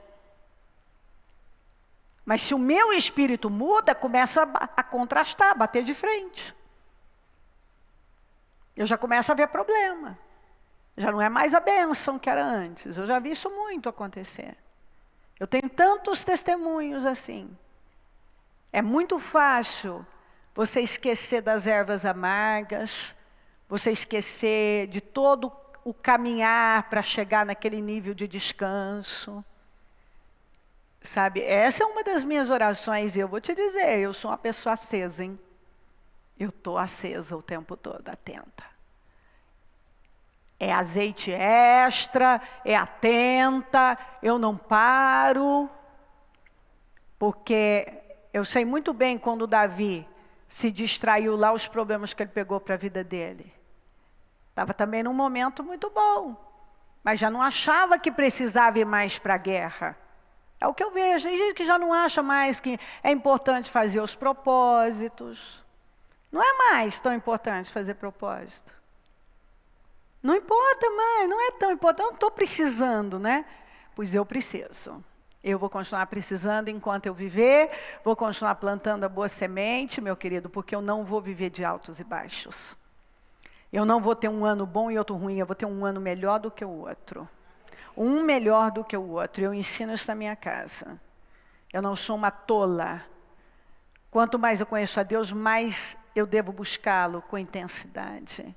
Mas se o meu espírito muda, começa a contrastar, a bater de frente. Eu já começo a ver problema. Já não é mais a bênção que era antes. Eu já vi isso muito acontecer. Eu tenho tantos testemunhos assim. É muito fácil você esquecer das ervas amargas, você esquecer de todo o caminhar para chegar naquele nível de descanso. Sabe, essa é uma das minhas orações, e eu vou te dizer, eu sou uma pessoa acesa, hein? Eu estou acesa o tempo todo, atenta. É azeite extra, é atenta, eu não paro. Porque eu sei muito bem quando Davi se distraiu lá, os problemas que ele pegou para a vida dele. Estava também num momento muito bom, mas já não achava que precisava ir mais para a guerra. É o que eu vejo, tem gente que já não acha mais que é importante fazer os propósitos. Não é mais tão importante fazer propósito. Não importa mais, não é tão importante, eu não estou precisando, né? Pois eu preciso. Eu vou continuar precisando enquanto eu viver, vou continuar plantando a boa semente, meu querido, porque eu não vou viver de altos e baixos. Eu não vou ter um ano bom e outro ruim, eu vou ter um ano melhor do que o outro. Um melhor do que o outro, eu ensino isso na minha casa. Eu não sou uma tola. Quanto mais eu conheço a Deus, mais eu devo buscá-lo com intensidade.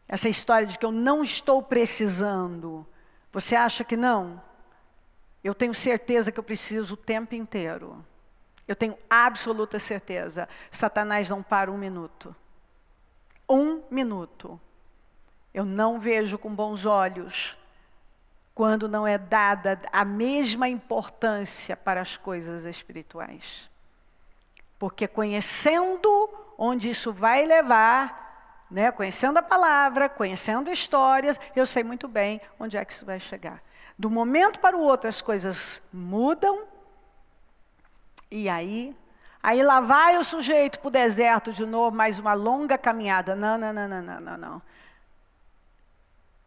Essa história de que eu não estou precisando, você acha que não? Eu tenho certeza que eu preciso o tempo inteiro. Eu tenho absoluta certeza. Satanás não para 1 minuto. 1 minuto. Eu não vejo com bons olhos quando não é dada a mesma importância para as coisas espirituais. Porque conhecendo onde isso vai levar, né, conhecendo a palavra, conhecendo histórias, eu sei muito bem onde é que isso vai chegar. Do momento para o outro as coisas mudam, e aí lá vai o sujeito para o deserto de novo, mais uma longa caminhada. Não.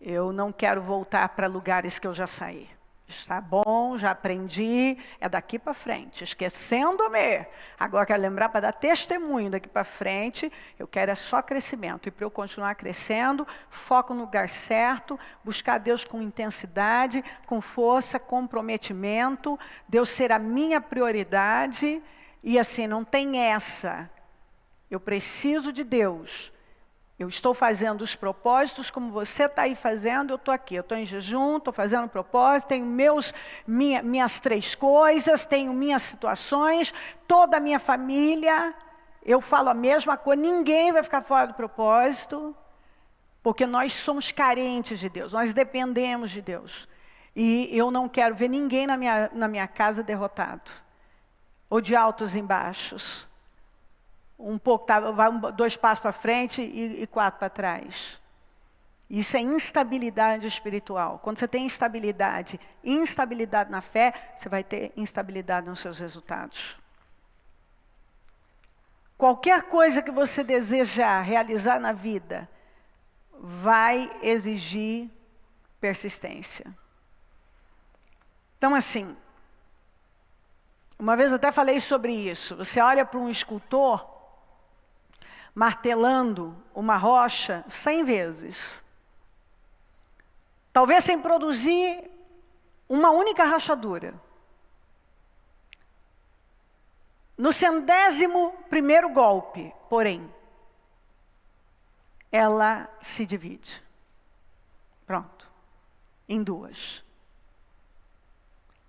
Eu não quero voltar para lugares que eu já saí. Está bom, já aprendi, é daqui para frente. Esquecendo-me. Agora quero lembrar para dar testemunho daqui para frente. Eu quero é só crescimento. E para eu continuar crescendo, foco no lugar certo, buscar Deus com intensidade, com força, comprometimento. Deus ser a minha prioridade. E assim, não tem essa. Eu preciso de Deus. Eu estou fazendo os propósitos como você está aí fazendo, eu estou aqui. Eu estou em jejum, estou fazendo propósito, tenho minhas 3 coisas, tenho minhas situações, toda a minha família. Eu falo a mesma coisa, ninguém vai ficar fora do propósito, porque nós somos carentes de Deus, nós dependemos de Deus. E eu não quero ver ninguém na minha casa derrotado, ou de altos e baixos. Um pouco, vai 2 passos para frente e 4 para trás. Isso é instabilidade espiritual. Quando você tem instabilidade na fé, você vai ter instabilidade nos seus resultados. Qualquer coisa que você desejar realizar na vida, vai exigir persistência. Então assim, uma vez até falei sobre isso. Você olha para um escultor martelando uma rocha 100 vezes. Talvez sem produzir uma única rachadura. No 100º golpe, porém, ela se divide. Pronto. Em 2.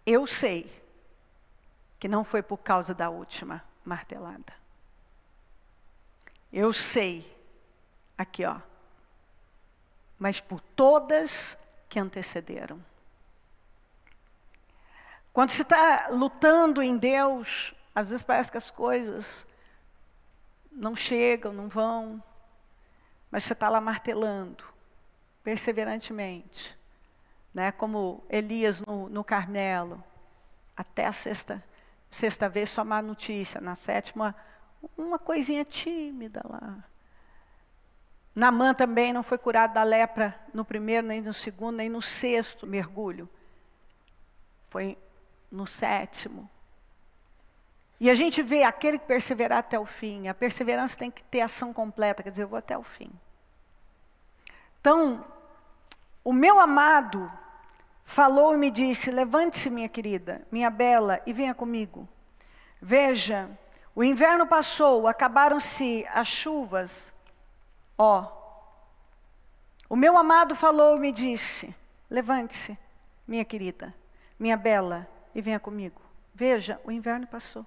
Eu sei que não foi por causa da última martelada. Eu sei, aqui ó, mas por todas que antecederam. Quando você está lutando em Deus, às vezes parece que as coisas não chegam, não vão, mas você está lá martelando, perseverantemente, né? Como Elias no Carmelo, até a sexta vez só má notícia, na 7ª, uma coisinha tímida lá. Naamã também não foi curado da lepra no 1º, nem no 2º, nem no 6º mergulho. Foi no 7º. E a gente vê aquele que perseverar até o fim. A perseverança tem que ter ação completa, quer dizer, eu vou até o fim. Então, o meu amado falou e me disse: levante-se, minha querida, minha bela, e venha comigo. Veja, o inverno passou, acabaram-se as chuvas. O meu amado falou e me disse: levante-se, minha querida, minha bela, e venha comigo. Veja, o inverno passou.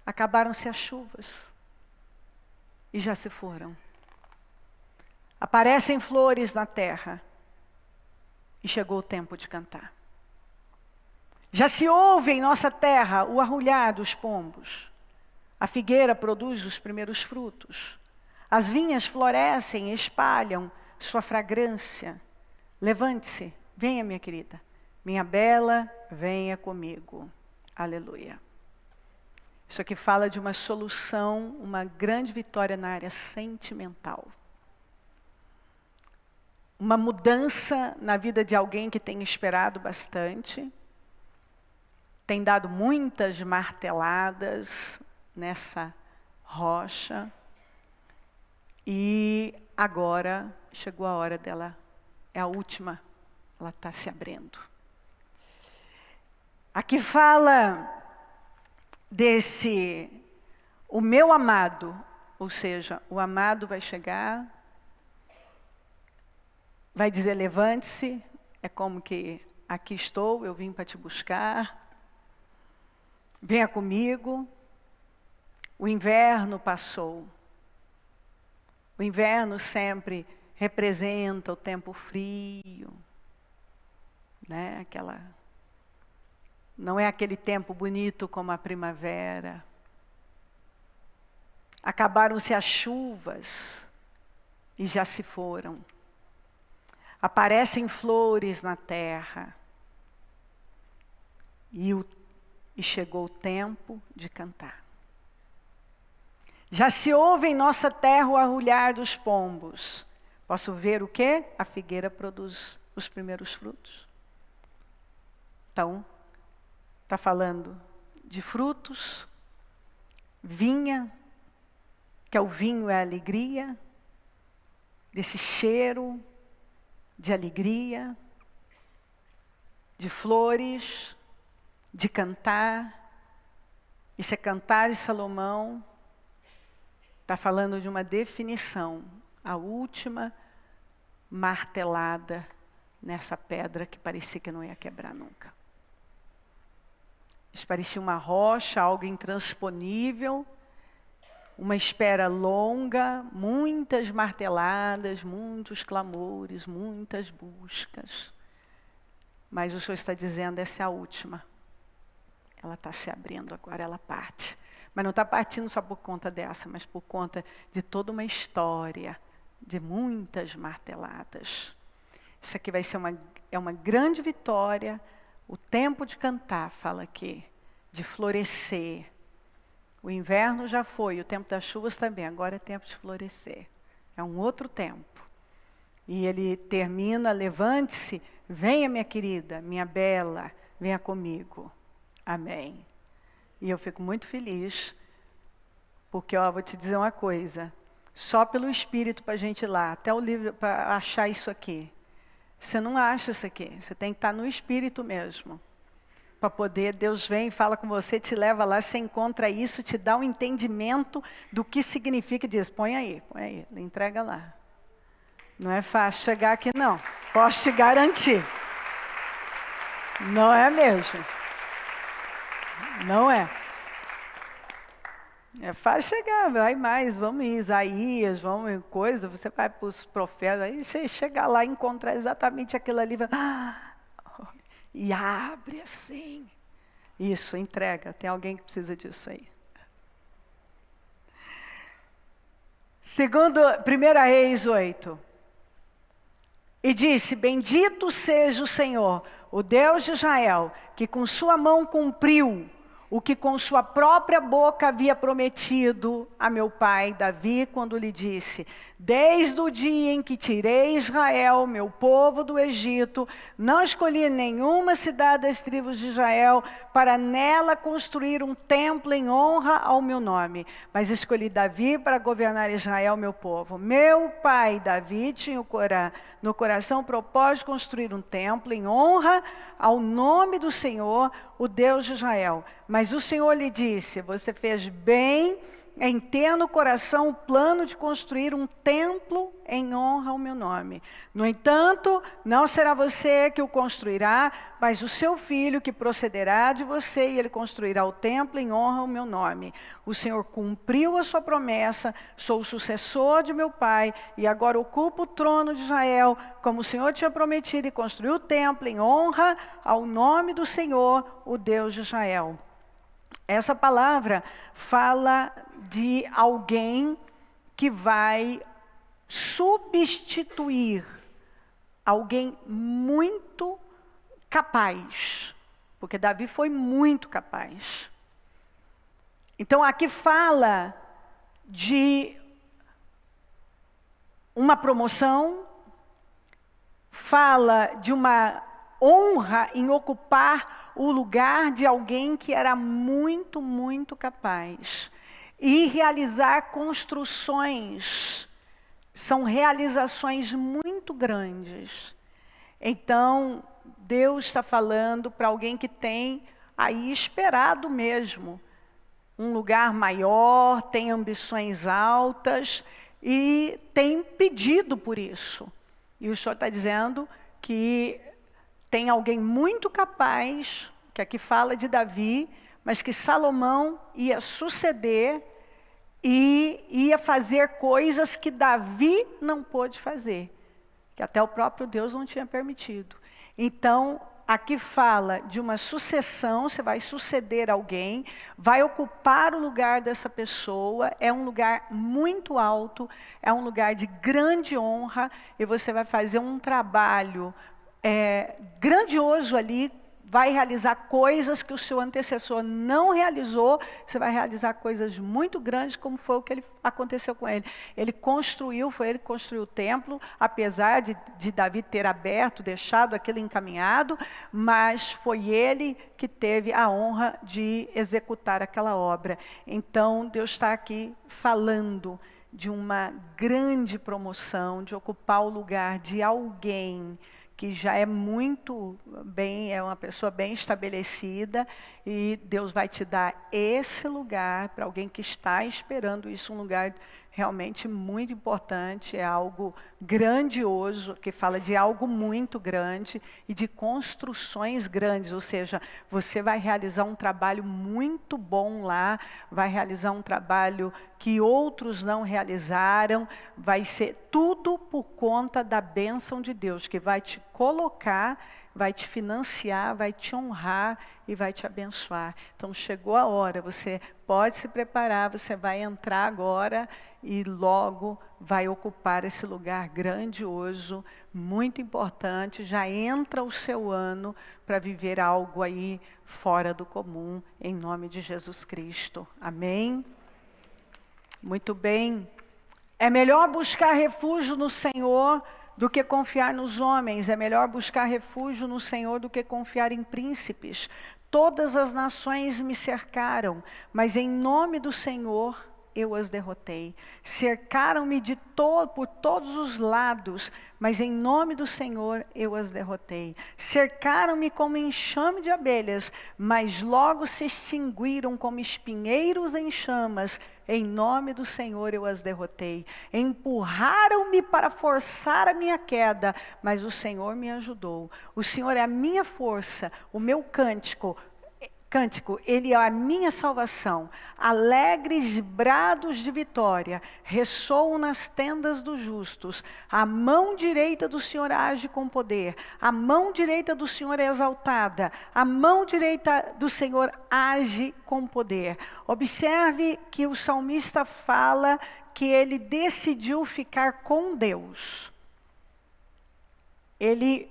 Acabaram-se as chuvas. E já se foram. Aparecem flores na terra. E chegou o tempo de cantar. Já se ouve em nossa terra o arrulhar dos pombos. A figueira produz os primeiros frutos. As vinhas florescem e espalham sua fragrância. Levante-se, venha, minha querida. Minha bela, venha comigo. Aleluia. Isso aqui fala de uma solução, uma grande vitória na área sentimental. Uma mudança na vida de alguém que tem esperado bastante. Tem dado muitas marteladas nessa rocha. E agora chegou a hora dela, é a última, ela está se abrindo. Aqui fala o meu amado, ou seja, o amado vai chegar, vai dizer: levante-se, é como que aqui estou, eu vim para te buscar. venha comigo. O inverno passou. O inverno sempre representa o tempo frio, né? Não é aquele tempo bonito como a primavera. Acabaram-se as chuvas e já se foram. Aparecem flores na terra. E chegou o tempo de cantar. Já se ouve em nossa terra o arrulhar dos pombos. Posso ver o quê? A figueira produz os primeiros frutos. Então, está falando de frutos, vinha, que é o vinho é a alegria, desse cheiro de alegria, de flores, de cantar. Isso é Cantar de Salomão. Está falando de uma definição, a última martelada nessa pedra que parecia que não ia quebrar nunca. Isso parecia uma rocha, algo intransponível, uma espera longa, muitas marteladas, muitos clamores, muitas buscas. Mas o Senhor está dizendo, essa é a última. Ela está se abrindo agora, ela parte. Mas não está partindo só por conta dessa, mas por conta de toda uma história, de muitas marteladas. Isso aqui vai ser uma grande vitória. O tempo de cantar, fala aqui, de florescer. O inverno já foi, o tempo das chuvas também, agora é tempo de florescer. É um outro tempo. E ele termina, levante-se, venha minha querida, minha bela, venha comigo. Amém. E eu fico muito feliz, porque vou te dizer uma coisa, só pelo Espírito para a gente ir lá, até o livro, para achar isso aqui. Você não acha isso aqui, você tem que estar no Espírito mesmo. Para poder, Deus vem, fala com você, te leva lá, você encontra isso, te dá um entendimento do que significa, diz, põe aí, entrega lá. Não é fácil chegar aqui não, posso te garantir. Não é mesmo. Não é. É fácil chegar, vai mais, vamos em Isaías, vamos em coisa, você vai para os profetas, aí você chega lá e encontra exatamente aquilo ali, e abre assim. Isso, entrega, tem alguém que precisa disso aí. Segundo 1 Reis 8. E disse, bendito seja o Senhor, o Deus de Israel, que com sua mão cumpriu o que com sua própria boca havia prometido a meu pai Davi, quando lhe disse, desde o dia em que tirei Israel, meu povo do Egito, não escolhi nenhuma cidade das tribos de Israel para nela construir um templo em honra ao meu nome, mas escolhi Davi para governar Israel, meu povo. Meu pai Davi tinha no coração o propósito de construir um templo em honra ao nome do Senhor, o Deus de Israel. Mas o Senhor lhe disse, você fez bem em ter no coração o plano de construir um templo em honra ao meu nome. No entanto, não será você que o construirá, mas o seu filho que procederá de você, e ele construirá o templo em honra ao meu nome. O Senhor cumpriu a sua promessa, sou o sucessor de meu pai, e agora ocupo o trono de Israel, como o Senhor tinha prometido, e construiu o templo em honra ao nome do Senhor, o Deus de Israel. Essa palavra fala de alguém que vai substituir alguém muito capaz, porque Davi foi muito capaz. Então aqui fala de uma promoção, fala de uma honra em ocupar o lugar de alguém que era muito, muito capaz. E realizar construções são realizações muito grandes. Então, Deus está falando para alguém que tem aí esperado mesmo um lugar maior, tem ambições altas e tem pedido por isso. E o Senhor está dizendo que tem alguém muito capaz, que aqui fala de Davi, mas que Salomão ia suceder e ia fazer coisas que Davi não pôde fazer, que até o próprio Deus não tinha permitido. Então, aqui fala de uma sucessão, você vai suceder alguém, vai ocupar o lugar dessa pessoa, é um lugar muito alto, é um lugar de grande honra, e você vai fazer um trabalho grandioso ali, vai realizar coisas que o seu antecessor não realizou, você vai realizar coisas muito grandes, como foi o que aconteceu com ele. Ele construiu, foi ele que construiu o templo, apesar de Davi ter aberto, deixado aquilo encaminhado, mas foi ele que teve a honra de executar aquela obra. Então, Deus está aqui falando de uma grande promoção, de ocupar o lugar de alguém que já é muito bem, é uma pessoa bem estabelecida, e Deus vai te dar esse lugar para alguém que está esperando isso, um lugar realmente muito importante, é algo grandioso, que fala de algo muito grande e de construções grandes, ou seja, você vai realizar um trabalho muito bom lá, vai realizar um trabalho que outros não realizaram, vai ser tudo por conta da bênção de Deus, que vai te colocar, vai te financiar, vai te honrar e vai te abençoar. Então chegou a hora, você pode se preparar, você vai entrar agora e logo vai ocupar esse lugar grandioso, muito importante. Já entra o seu ano para viver algo aí fora do comum, em nome de Jesus Cristo. Amém? Muito bem. É melhor buscar refúgio no Senhor do que confiar nos homens. É melhor buscar refúgio no Senhor do que confiar em príncipes. Todas as nações me cercaram, mas em nome do Senhor eu as derrotei. Cercaram-me por todos os lados, mas em nome do Senhor eu as derrotei. Cercaram-me como enxame de abelhas, mas logo se extinguiram como espinheiros em chamas. Em nome do Senhor eu as derrotei. Empurraram-me para forçar a minha queda, mas o Senhor me ajudou. O Senhor é a minha força, o meu cântico, Ele é a minha salvação. Alegres brados de vitória ressoam nas tendas dos justos. A mão direita do Senhor age com poder. A mão direita do Senhor é exaltada. A mão direita do Senhor age com poder. Observe que o salmista fala que ele decidiu ficar com Deus. Ele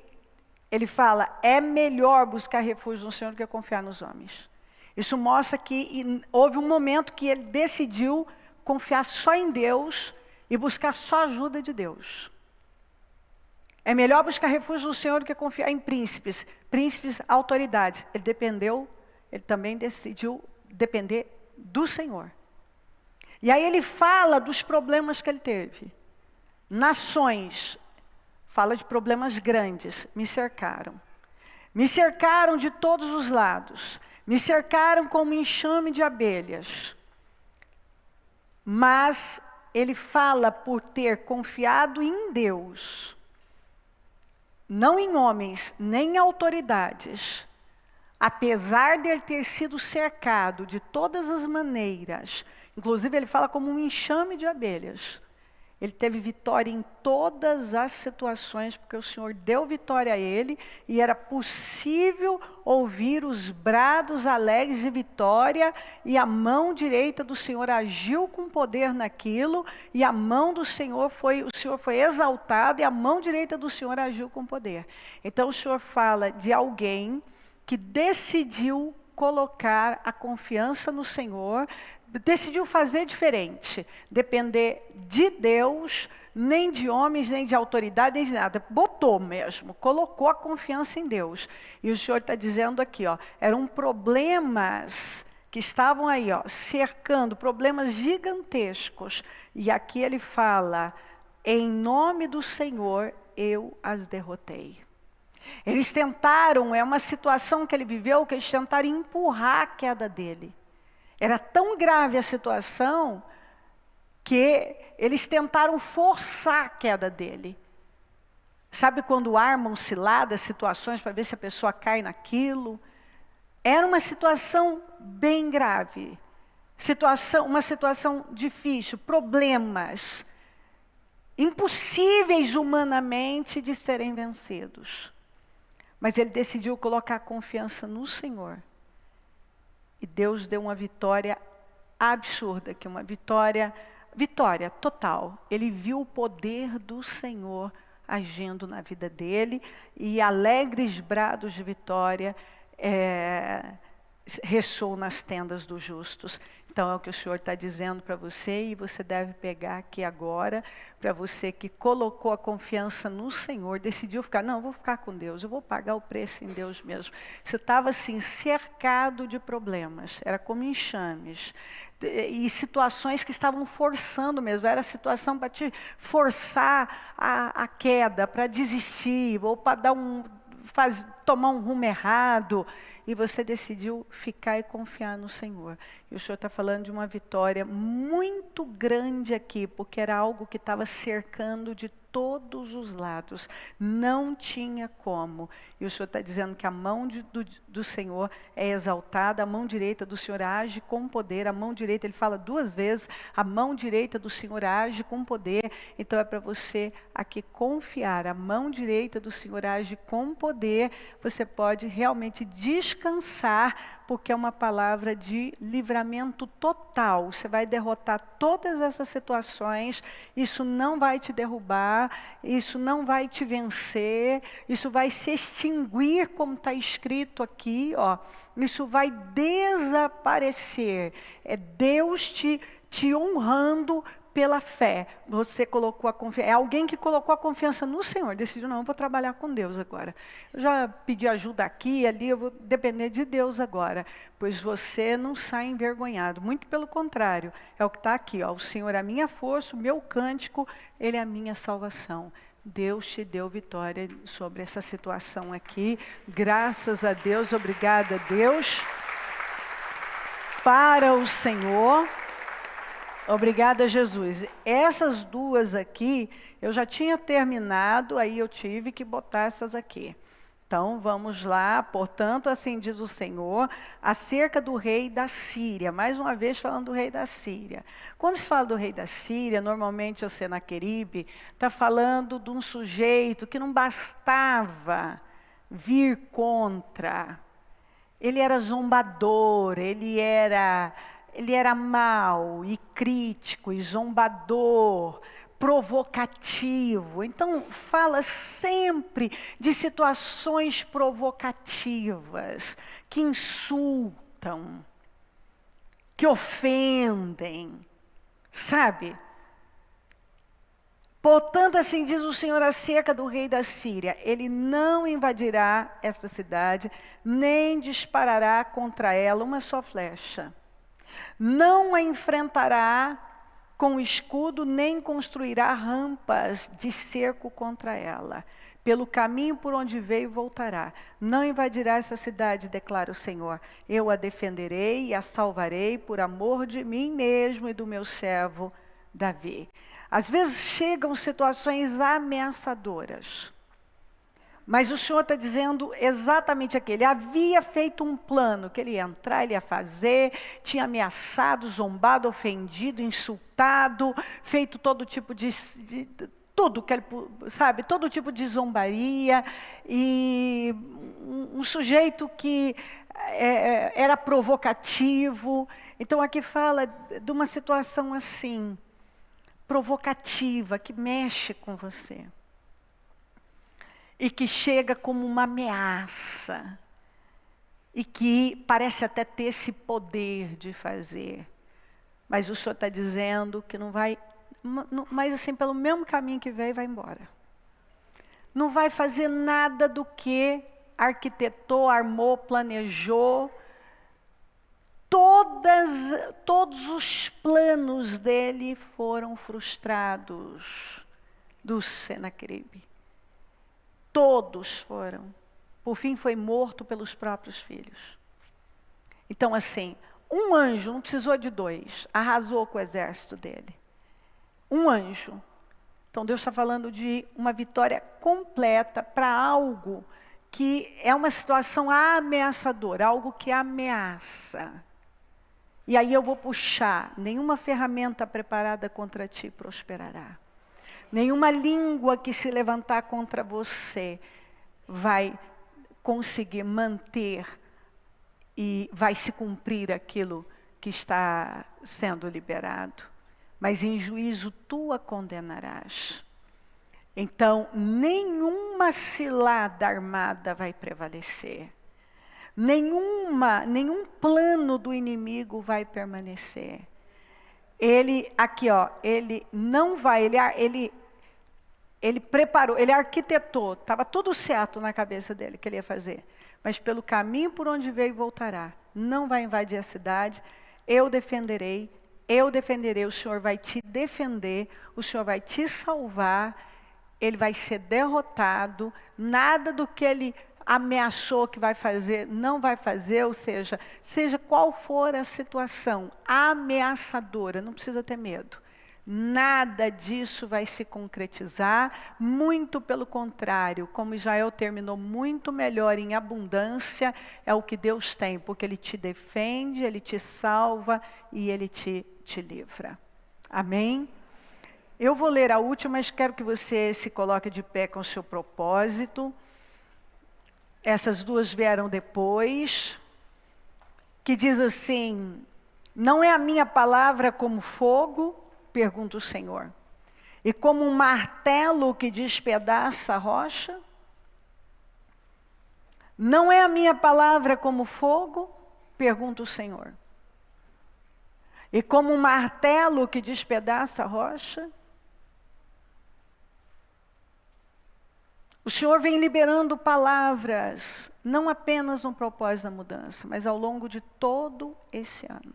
fala, é melhor buscar refúgio no Senhor do que confiar nos homens. Isso mostra que houve um momento que ele decidiu confiar só em Deus e buscar só a ajuda de Deus. É melhor buscar refúgio no Senhor do que confiar em príncipes, autoridades. Ele também decidiu depender do Senhor. E aí ele fala dos problemas que ele teve. Nações, fala de problemas grandes, me cercaram. Me cercaram de todos os lados. Me cercaram como enxame de abelhas. Mas ele fala por ter confiado em Deus, não em homens, nem em autoridades. Apesar de ele ter sido cercado de todas as maneiras, inclusive ele fala como um enxame de abelhas. Ele teve vitória em todas as situações, porque o Senhor deu vitória a ele, e era possível ouvir os brados alegres de vitória, e a mão direita do Senhor agiu com poder naquilo, e a mão do Senhor o Senhor foi exaltado, e a mão direita do Senhor agiu com poder. Então o Senhor fala de alguém que decidiu colocar a confiança no Senhor, decidiu fazer diferente, depender de Deus, nem de homens, nem de autoridade, nem de nada. Botou mesmo, colocou a confiança em Deus. E o Senhor está dizendo aqui, eram problemas que estavam aí, cercando, problemas gigantescos. E aqui ele fala, em nome do Senhor eu as derrotei. Eles tentaram, é uma situação que ele viveu, que eles tentaram empurrar a queda dele. Era tão grave a situação que eles tentaram forçar a queda dele. Sabe quando armam ciladas, situações para ver se a pessoa cai naquilo? Era uma situação bem grave, uma situação difícil, problemas impossíveis humanamente de serem vencidos. Mas ele decidiu colocar confiança no Senhor. E Deus deu uma vitória absurda, que uma vitória total. Ele viu o poder do Senhor agindo na vida dele, e alegres brados de vitória ressoam nas tendas dos justos. Então é o que o Senhor está dizendo para você, e você deve pegar aqui agora, para você que colocou a confiança no Senhor, decidiu ficar, não, eu vou ficar com Deus, eu vou pagar o preço em Deus mesmo. Você estava assim, cercado de problemas, era como enxames, e situações que estavam forçando mesmo, era situação para te forçar a queda, para desistir, ou para tomar um rumo errado, e você decidiu ficar e confiar no Senhor. E o Senhor está falando de uma vitória muito grande aqui, porque era algo que estava cercando de todos os lados. Não tinha como. E o Senhor está dizendo que a mão do Senhor é exaltada, a mão direita do Senhor age com poder. A mão direita, ele fala 2 vezes, a mão direita do Senhor age com poder. Então é para você aqui confiar, a mão direita do Senhor age com poder. Você pode realmente descansar, porque é uma palavra de livramento total. Você vai derrotar todas essas situações, isso não vai te derrubar, isso não vai te vencer, isso vai se extinguir, como está escrito aqui, ó. Isso vai desaparecer. É Deus te honrando pela fé. Você colocou a confiança, é alguém que colocou a confiança no Senhor, decidiu, não, eu vou trabalhar com Deus agora. Eu já pedi ajuda aqui e ali, eu vou depender de Deus agora. Pois você não sai envergonhado, muito pelo contrário, é o que está aqui, ó, o Senhor é a minha força, o meu cântico, Ele é a minha salvação. Deus te deu vitória sobre essa situação aqui, graças a Deus, obrigada Deus, para o Senhor. Obrigada, Jesus. Essas 2 aqui, eu já tinha terminado, aí eu tive que botar essas aqui. Então, vamos lá. Portanto, assim diz o Senhor, acerca do rei da Síria. Mais uma vez falando do rei da Síria. Quando se fala do rei da Síria, normalmente o Senaqueribe está falando de um sujeito que não bastava vir contra. Ele era zombador, ele era mau e crítico e zombador, provocativo. Então, fala sempre de situações provocativas, que insultam, que ofendem, sabe? Portanto, assim diz o Senhor acerca do rei da Síria, ele não invadirá esta cidade, nem disparará contra ela uma só flecha. Não a enfrentará com escudo, nem construirá rampas de cerco contra ela. Pelo caminho por onde veio, voltará. Não invadirá essa cidade, declara o Senhor. Eu a defenderei e a salvarei por amor de mim mesmo e do meu servo Davi. Às vezes chegam situações ameaçadoras. Mas o Senhor está dizendo exatamente aquilo. Ele havia feito um plano, que ele ia entrar, ele ia fazer, tinha ameaçado, zombado, ofendido, insultado, feito todo tipo tudo que ele, sabe, todo tipo de zombaria, e um sujeito que era provocativo. Então aqui fala de uma situação assim, provocativa, que mexe com você. E que chega como uma ameaça. E que parece até ter esse poder de fazer. Mas o Senhor está dizendo que não vai, mas assim, pelo mesmo caminho que veio, vai embora. Não vai fazer nada do que arquitetou, armou, planejou. Todos os planos dele foram frustrados do Senaqueribe. Todos foram. Por fim, foi morto pelos próprios filhos. Então, assim, um anjo, não precisou de 2, arrasou com o exército dele. Um anjo. Então, Deus está falando de uma vitória completa para algo que é uma situação ameaçadora, algo que ameaça. E aí eu vou puxar, nenhuma ferramenta preparada contra ti prosperará. Nenhuma língua que se levantar contra você vai conseguir manter e vai se cumprir aquilo que está sendo liberado. Mas em juízo tu a condenarás. Então, nenhuma cilada armada vai prevalecer. Nenhum plano do inimigo vai permanecer. Ele, aqui ó, ele não vai, ele preparou, ele arquitetou, estava tudo certo na cabeça dele que ele ia fazer. Mas pelo caminho por onde veio voltará. Não vai invadir a cidade, eu defenderei, o Senhor vai te defender, o Senhor vai te salvar, ele vai ser derrotado, nada do que ele ameaçou que vai fazer, não vai fazer, ou seja qual for a situação ameaçadora, não precisa ter medo. Nada disso vai se concretizar, muito pelo contrário, como Israel terminou muito melhor em abundância, é o que Deus tem, porque Ele te defende, Ele te salva e Ele te livra. Amém? Eu vou ler a última, mas quero que você se coloque de pé com o seu propósito. Essas duas vieram depois, que diz assim: não é a minha palavra como fogo, pergunta o Senhor, e como um martelo que despedaça a rocha? Não é a minha palavra como fogo, pergunta o Senhor, e como um martelo que despedaça a rocha? O Senhor vem liberando palavras, não apenas no propósito da mudança, mas ao longo de todo esse ano.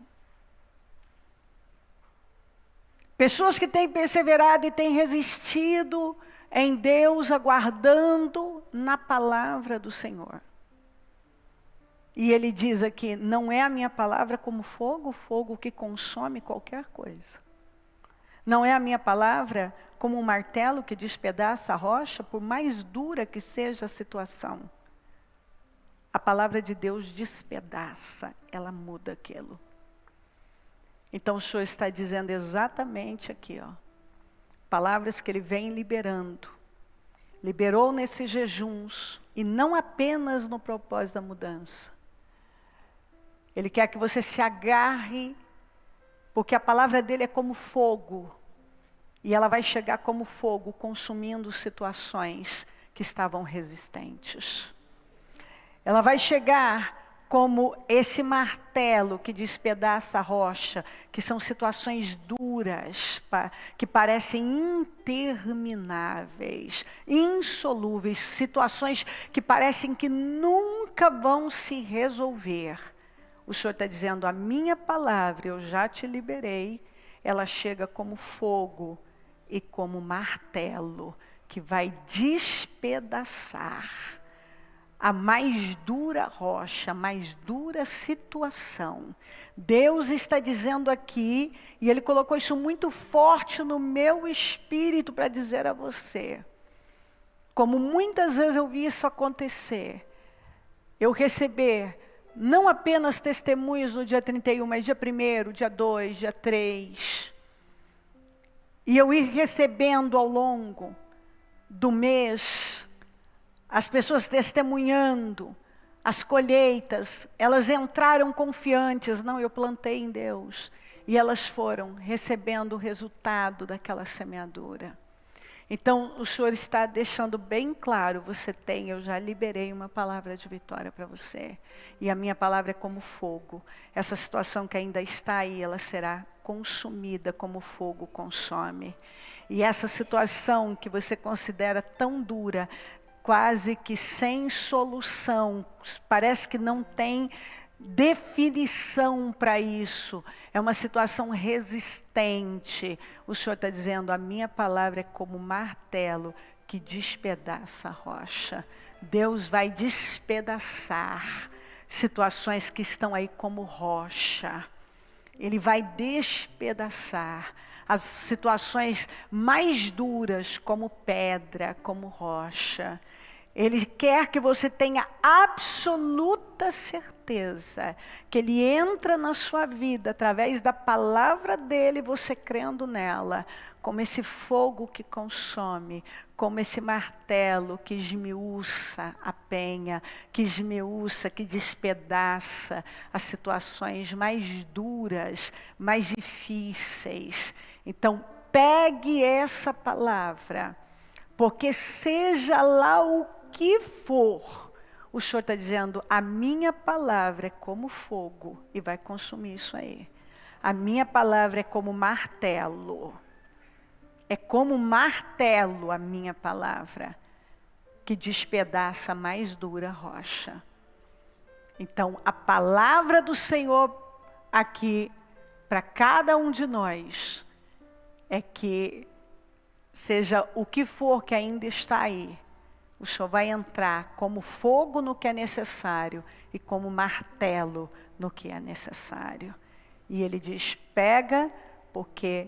Pessoas que têm perseverado e têm resistido em Deus, aguardando na palavra do Senhor. E Ele diz aqui, não é a minha palavra como fogo, fogo que consome qualquer coisa. Não é a minha palavra como um martelo que despedaça a rocha, por mais dura que seja a situação. A palavra de Deus despedaça, ela muda aquilo. Então o Senhor está dizendo exatamente aqui, ó, palavras que Ele vem liberando. Liberou nesses jejuns, e não apenas no propósito da mudança. Ele quer que você se agarre, porque a palavra dele é como fogo. E ela vai chegar como fogo, consumindo situações que estavam resistentes. Ela vai chegar como esse martelo que despedaça a rocha, que são situações duras, que parecem intermináveis, insolúveis, situações que parecem que nunca vão se resolver. O Senhor está dizendo, a minha palavra, eu já te liberei, ela chega como fogo, e como martelo que vai despedaçar a mais dura rocha, a mais dura situação. Deus está dizendo aqui, e Ele colocou isso muito forte no meu espírito para dizer a você, como muitas vezes eu vi isso acontecer, eu receber não apenas testemunhos no dia 31, mas dia 1º, dia 2, dia 3, e eu ir recebendo ao longo do mês, as pessoas testemunhando, as colheitas, elas entraram confiantes, não, eu plantei em Deus, e elas foram recebendo o resultado daquela semeadura. Então o Senhor está deixando bem claro, eu já liberei uma palavra de vitória para você, e a minha palavra é como fogo, essa situação que ainda está aí, ela será consumida como fogo consome. E essa situação que você considera tão dura, quase que sem solução, parece que não tem definição para isso, é uma situação resistente. O Senhor está dizendo, a minha palavra é como martelo que despedaça a rocha. Deus vai despedaçar situações que estão aí como rocha. Ele vai despedaçar as situações mais duras como pedra, como rocha. Ele quer que você tenha absoluta certeza que Ele entra na sua vida através da palavra dEle, você crendo nela, como esse fogo que consome, como esse martelo que esmiuça a penha, que esmiuça, que despedaça as situações mais duras, mais difíceis. Então, pegue essa palavra, porque seja lá o que for, o Senhor está dizendo, a minha palavra é como fogo e vai consumir isso aí. A minha palavra é como martelo. É como martelo a minha palavra, que despedaça a mais dura rocha. Então, a palavra do Senhor aqui, para cada um de nós, é que seja o que for que ainda está aí, o Senhor vai entrar como fogo no que é necessário e como martelo no que é necessário. E Ele diz, pega, porque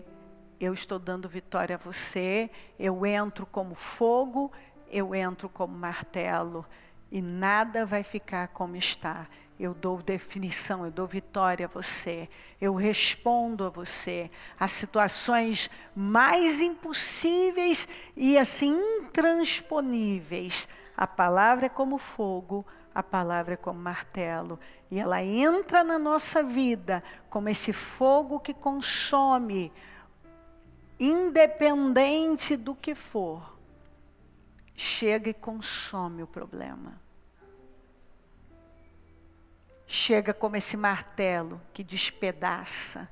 eu estou dando vitória a você, eu entro como fogo, eu entro como martelo, e nada vai ficar como está. Eu dou definição, eu dou vitória a você, eu respondo a você, as situações mais impossíveis e assim intransponíveis. A palavra é como fogo, a palavra é como martelo, e ela entra na nossa vida como esse fogo que consome, independente do que for, chega e consome o problema. Chega como esse martelo que despedaça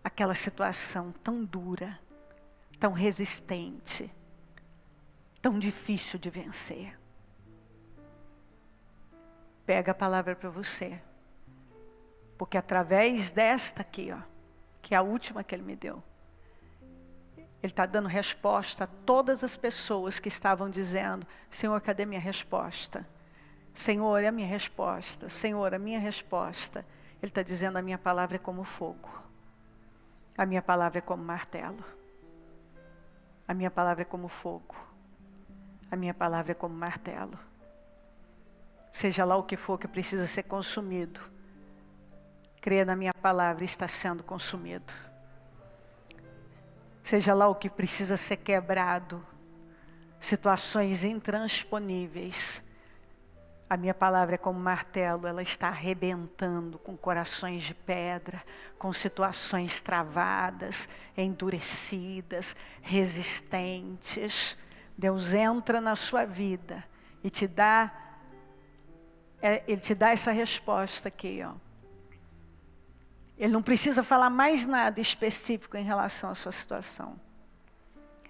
aquela situação tão dura, tão resistente, tão difícil de vencer. Pega a palavra para você, porque através desta aqui, ó, que é a última que Ele me deu, Ele está dando resposta a todas as pessoas que estavam dizendo, Senhor, cadê minha resposta? Senhor, é a minha resposta. Senhor, a minha resposta. Ele está dizendo, a minha palavra é como fogo. A minha palavra é como martelo. A minha palavra é como fogo. A minha palavra é como martelo. Seja lá o que for que precisa ser consumido, creia na minha palavra, está sendo consumido. Seja lá o que precisa ser quebrado, situações intransponíveis, a minha palavra é como martelo, ela está arrebentando com corações de pedra, com situações travadas, endurecidas, resistentes. Deus entra na sua vida e te dá, Ele te dá essa resposta aqui, ó. Ele não precisa falar mais nada específico em relação à sua situação.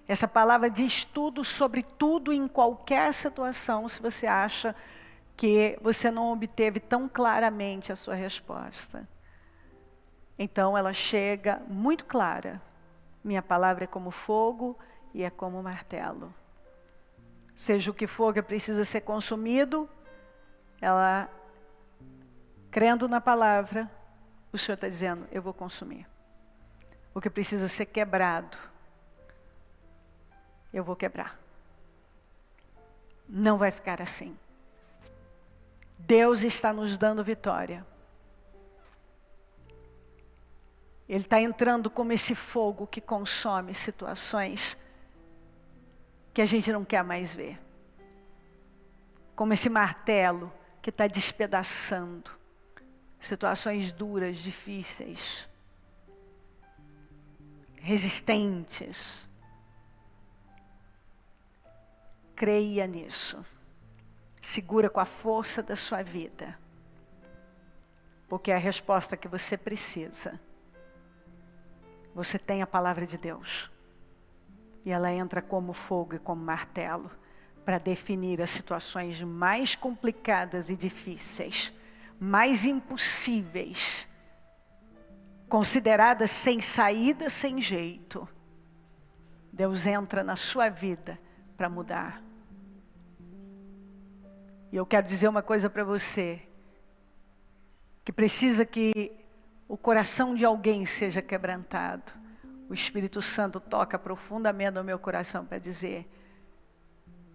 Essa palavra diz tudo sobre tudo em qualquer situação, se você acha que você não obteve tão claramente a sua resposta. Então ela chega muito clara. Minha palavra é como fogo e é como martelo. Seja o que for que precisa ser consumido, ela, crendo na palavra, o Senhor está dizendo, eu vou consumir. O que precisa ser quebrado, eu vou quebrar. Não vai ficar assim. Deus está nos dando vitória. Ele está entrando como esse fogo que consome situações que a gente não quer mais ver. Como esse martelo que está despedaçando situações duras, difíceis, resistentes. Creia nisso. Segura com a força da sua vida. Porque é a resposta que você precisa. Você tem a palavra de Deus. E ela entra como fogo e como martelo para definir as situações mais complicadas e difíceis, mais impossíveis, consideradas sem saída, sem jeito. Deus entra na sua vida para mudar. E eu quero dizer uma coisa para você, que precisa que o coração de alguém seja quebrantado. O Espírito Santo toca profundamente no meu coração para dizer,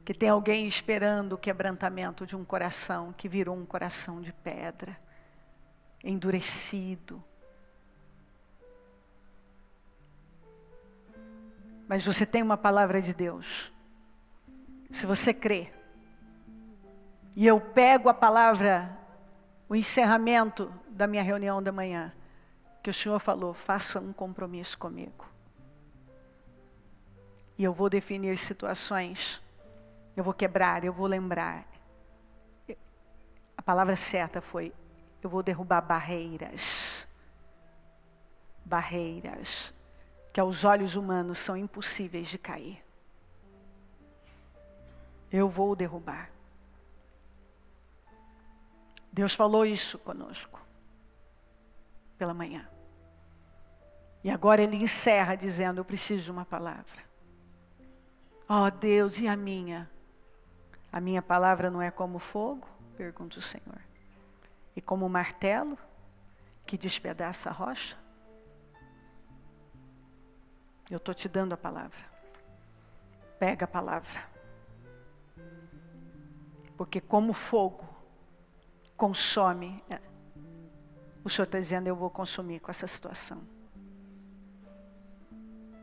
Que tem alguém esperando o quebrantamento de um coração que virou um coração de pedra, endurecido. Mas você tem uma palavra de Deus. Se você crê, e eu pego a palavra, o encerramento da minha reunião da manhã, que o Senhor falou, faça um compromisso comigo. E eu vou definir situações, eu vou quebrar, eu vou lembrar. A palavra certa foi, eu vou derrubar barreiras. Barreiras que aos olhos humanos são impossíveis de cair. Eu vou derrubar. Deus falou isso conosco pela manhã. E agora Ele encerra dizendo, eu preciso de uma palavra. Oh Deus, e a minha? A minha palavra não é como fogo? Pergunta o Senhor. E como martelo que despedaça a rocha? Eu estou te dando a palavra. Pega a palavra. Porque como fogo consome, o Senhor está dizendo, eu vou consumir com essa situação.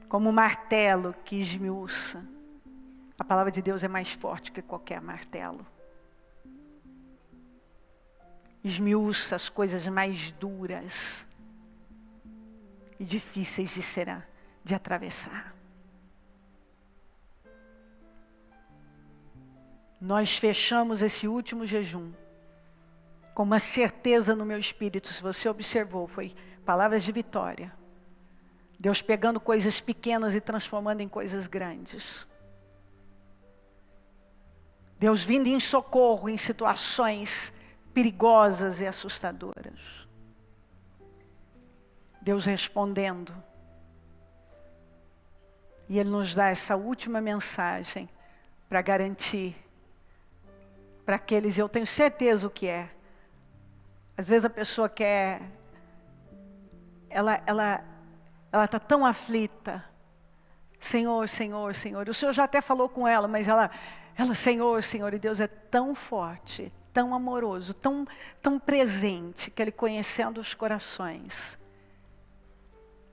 Como martelo que esmiuça. A palavra de Deus é mais forte que qualquer martelo. Esmiuça as coisas mais duras e difíceis de atravessar. Nós fechamos esse último jejum com uma certeza no meu espírito, se você observou, foi palavras de vitória. Deus pegando coisas pequenas e transformando em coisas grandes. Deus vindo em socorro em situações perigosas e assustadoras. Deus respondendo. E Ele nos dá essa última mensagem para garantir para aqueles, eu tenho certeza o que é. Às vezes a pessoa quer, ela está tão aflita. Senhor, Senhor, Senhor. O Senhor já até falou com ela, mas ela, Senhor, Senhor. E Deus é tão forte, tão amoroso, tão presente, que Ele conhecendo os corações,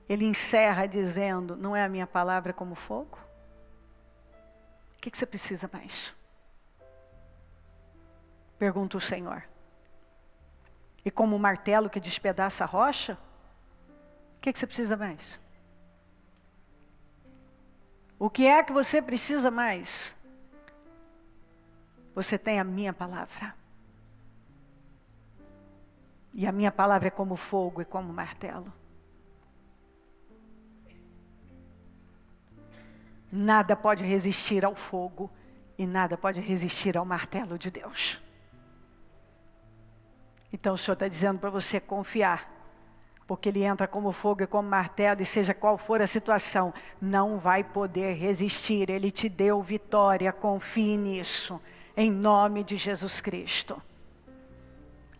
Ele encerra dizendo, não é a minha palavra como fogo? O que você precisa mais? Pergunta o Senhor. E como um martelo que despedaça a rocha? O que você precisa mais? O que é que você precisa mais? Você tem a minha palavra. E a minha palavra é como fogo e como martelo. Nada pode resistir ao fogo e nada pode resistir ao martelo de Deus. Então o Senhor está dizendo para você confiar, porque Ele entra como fogo e como martelo, e seja qual for a situação, não vai poder resistir. Ele te deu vitória, confie nisso, em nome de Jesus Cristo.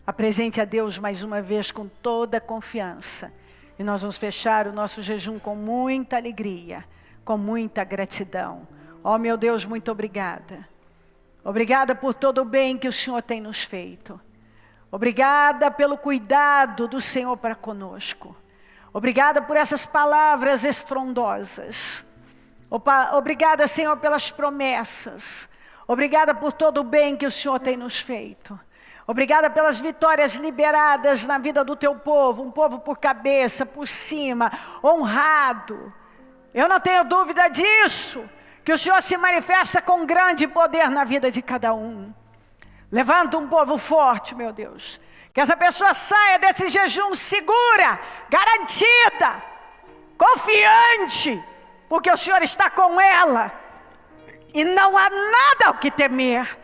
Apresente a Deus mais uma vez com toda a confiança, e nós vamos fechar o nosso jejum com muita alegria, com muita gratidão. Oh meu Deus, muito obrigada. Obrigada por todo o bem que o Senhor tem nos feito. Obrigada pelo cuidado do Senhor para conosco. Obrigada por essas palavras estrondosas. Obrigada, Senhor, pelas promessas. Obrigada por todo o bem que o Senhor tem nos feito. Obrigada pelas vitórias liberadas na vida do teu povo. Um povo por cabeça, por cima, honrado. Eu não tenho dúvida disso. Que o Senhor se manifesta com grande poder na vida de cada um. Levanta um povo forte, meu Deus. Que essa pessoa saia desse jejum segura, garantida, confiante, porque o Senhor está com ela. E não há nada o que temer.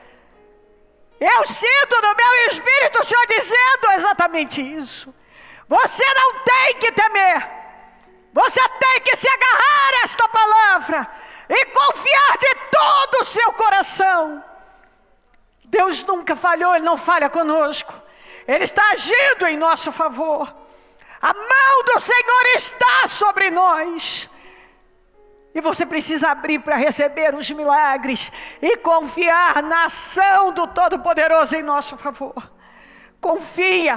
Eu sinto no meu espírito o Senhor dizendo exatamente isso. Você não tem que temer. Você tem que se agarrar a esta palavra e confiar de todo o seu coração. Deus nunca falhou, Ele não falha conosco. Ele está agindo em nosso favor. A mão do Senhor está sobre nós. E você precisa abrir para receber os milagres e confiar na ação do Todo-Poderoso em nosso favor. Confia,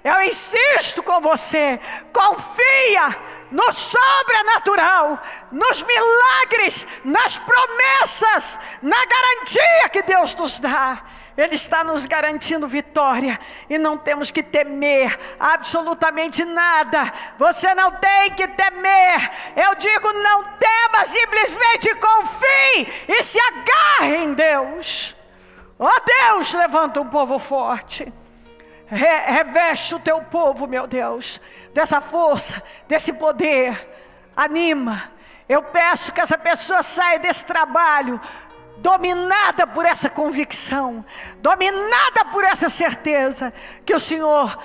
eu insisto com você, confia no sobrenatural, nos milagres, nas promessas, na garantia que Deus nos dá. Ele está nos garantindo vitória e não temos que temer absolutamente nada. Você não tem que temer. Eu digo, não tema, simplesmente confie e se agarre em Deus. Ó Deus, levanta um povo forte. Reveste o teu povo, meu Deus, dessa força, desse poder. Anima. Eu peço que essa pessoa saia desse trabalho dominada por essa convicção, dominada por essa certeza que o Senhor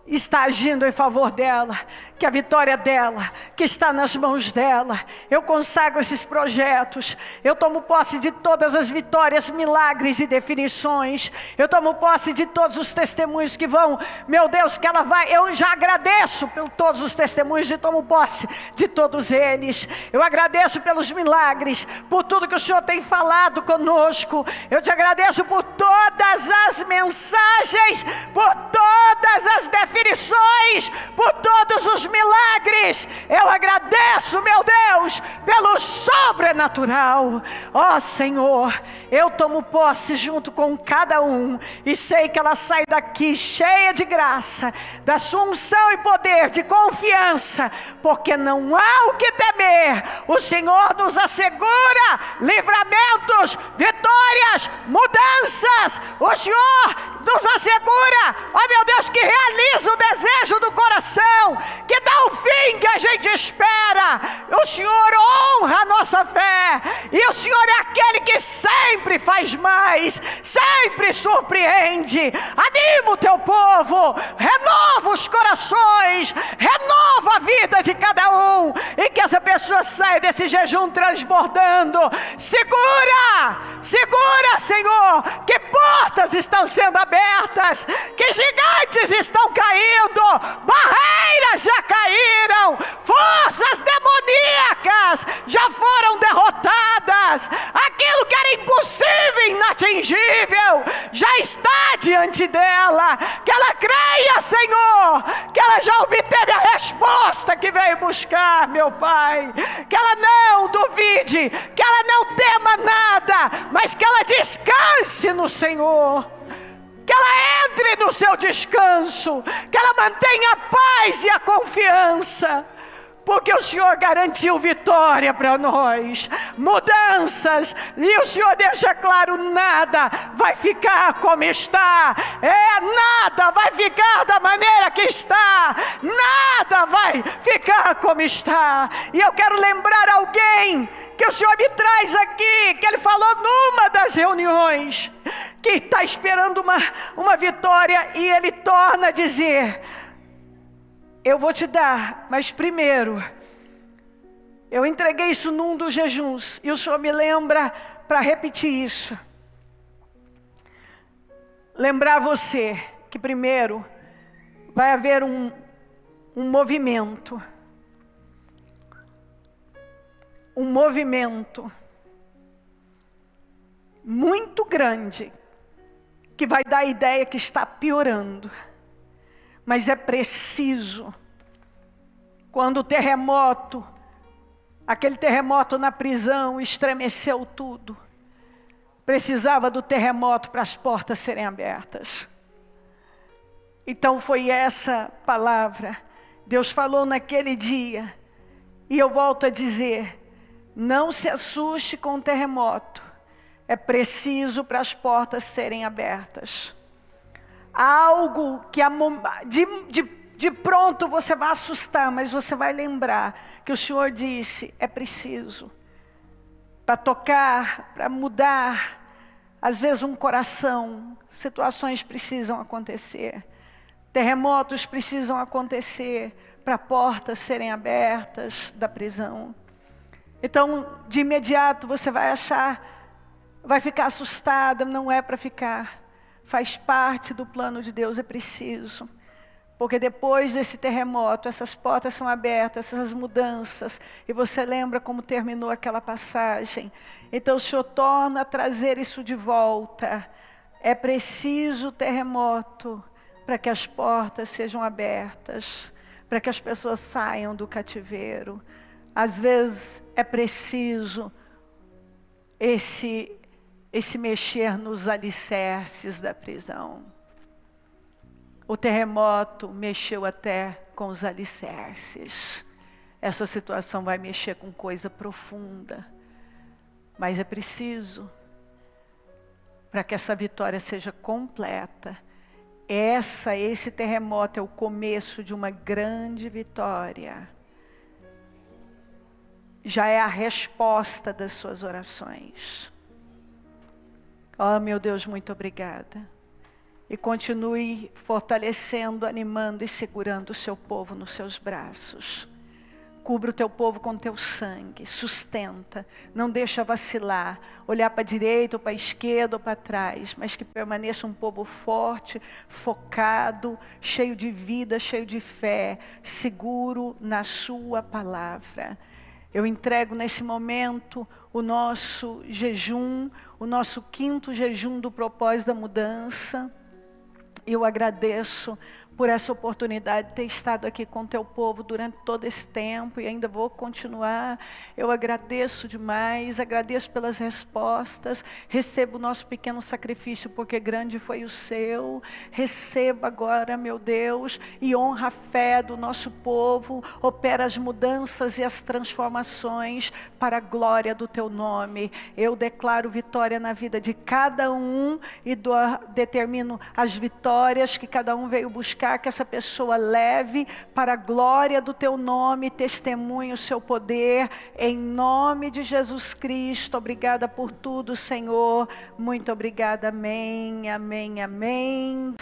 está agindo em favor dela, que a vitória dela, que está nas mãos dela. Eu consagro esses projetos, eu tomo posse de todas as vitórias, milagres e definições, eu tomo posse de todos os testemunhos que vão, meu Deus, que ela vai, eu já agradeço por todos os testemunhos e tomo posse de todos eles. Eu agradeço pelos milagres, por tudo que o Senhor tem falado conosco. Eu te agradeço por todas as mensagens, por todas as definições, por todos os milagres. Eu agradeço, meu Deus, pelo sobrenatural. Ó Senhor, eu tomo posse junto com cada um e sei que ela sai daqui cheia de graça, da sua unção e poder, de confiança, porque não há o que temer. O Senhor nos assegura livramentos, vitórias, mudanças. O Senhor nos assegura, ó meu Deus, que realiza o desejo do coração, que dá o fim que a gente espera. O Senhor honra a nossa fé, e o Senhor é aquele que sempre faz mais, sempre surpreende. Anima o teu povo, renova os corações, renova a vida de cada um, e que essa pessoa saia desse jejum transbordando. Segura, segura, Senhor, que portas estão sendo abertas, que gigantes estão caindo, barreiras já caíram, forças demoníacas já foram derrotadas. Aquilo que era impossível e inatingível já está diante dela. Que ela creia, Senhor, que ela já obteve a resposta que veio buscar, meu Pai. Que ela não duvide, que ela não tema nada, mas que ela descanse no Senhor. Que ela entre no seu descanso, que ela mantenha a paz e a confiança, porque o Senhor garantiu vitória para nós, mudanças, e o Senhor deixa claro, nada vai ficar como está, nada vai ficar da maneira que está, nada vai ficar como está. E eu quero lembrar alguém que o Senhor me traz aqui, que Ele falou numa das reuniões, que está esperando uma vitória, e Ele torna a dizer: eu vou te dar, mas primeiro, eu entreguei isso num dos jejuns, e o Senhor me lembra para repetir isso. Lembrar você que primeiro vai haver um movimento. Um movimento muito grande, que vai dar a ideia que está piorando. Mas é preciso, quando o terremoto, aquele terremoto na prisão estremeceu tudo, precisava do terremoto para as portas serem abertas. Então foi essa palavra, Deus falou naquele dia, e eu volto a dizer: não se assuste com o terremoto, é preciso para as portas serem abertas. Algo que de pronto você vai assustar, mas você vai lembrar que o Senhor disse: é preciso, para tocar, para mudar, às vezes um coração, situações precisam acontecer, terremotos precisam acontecer, para portas serem abertas da prisão. Então, de imediato você vai achar, vai ficar assustada, não é para ficar. Faz parte do plano de Deus, é preciso. Porque depois desse terremoto, essas portas são abertas, essas mudanças, e você lembra como terminou aquela passagem. Então o Senhor torna a trazer isso de volta. É preciso o terremoto para que as portas sejam abertas, para que as pessoas saiam do cativeiro. Às vezes é preciso esse mexer nos alicerces da prisão. O terremoto mexeu até com os alicerces. Essa situação vai mexer com coisa profunda. Mas é preciso, para que essa vitória seja completa. Esse terremoto é o começo de uma grande vitória. Já é a resposta das suas orações. Oh, meu Deus, muito obrigada. E continue fortalecendo, animando e segurando o seu povo nos seus braços. Cubra o teu povo com teu sangue, sustenta, não deixa vacilar, olhar para a direita ou para a esquerda ou para trás, mas que permaneça um povo forte, focado, cheio de vida, cheio de fé, seguro na sua palavra. Eu entrego nesse momento o nosso jejum, o nosso 5º jejum do propósito da mudança. Eu agradeço por essa oportunidade de ter estado aqui com o teu povo durante todo esse tempo e ainda vou continuar. Eu agradeço demais, agradeço pelas respostas, recebo o nosso pequeno sacrifício porque grande foi o seu. Receba agora, meu Deus, e honra a fé do nosso povo, opera as mudanças e as transformações para a glória do teu nome. Eu declaro vitória na vida de cada um e determino as vitórias que cada um veio buscar, que essa pessoa leve para a glória do teu nome, testemunhe o seu poder, em nome de Jesus Cristo. Obrigada por tudo, Senhor, muito obrigada, amém, amém, amém.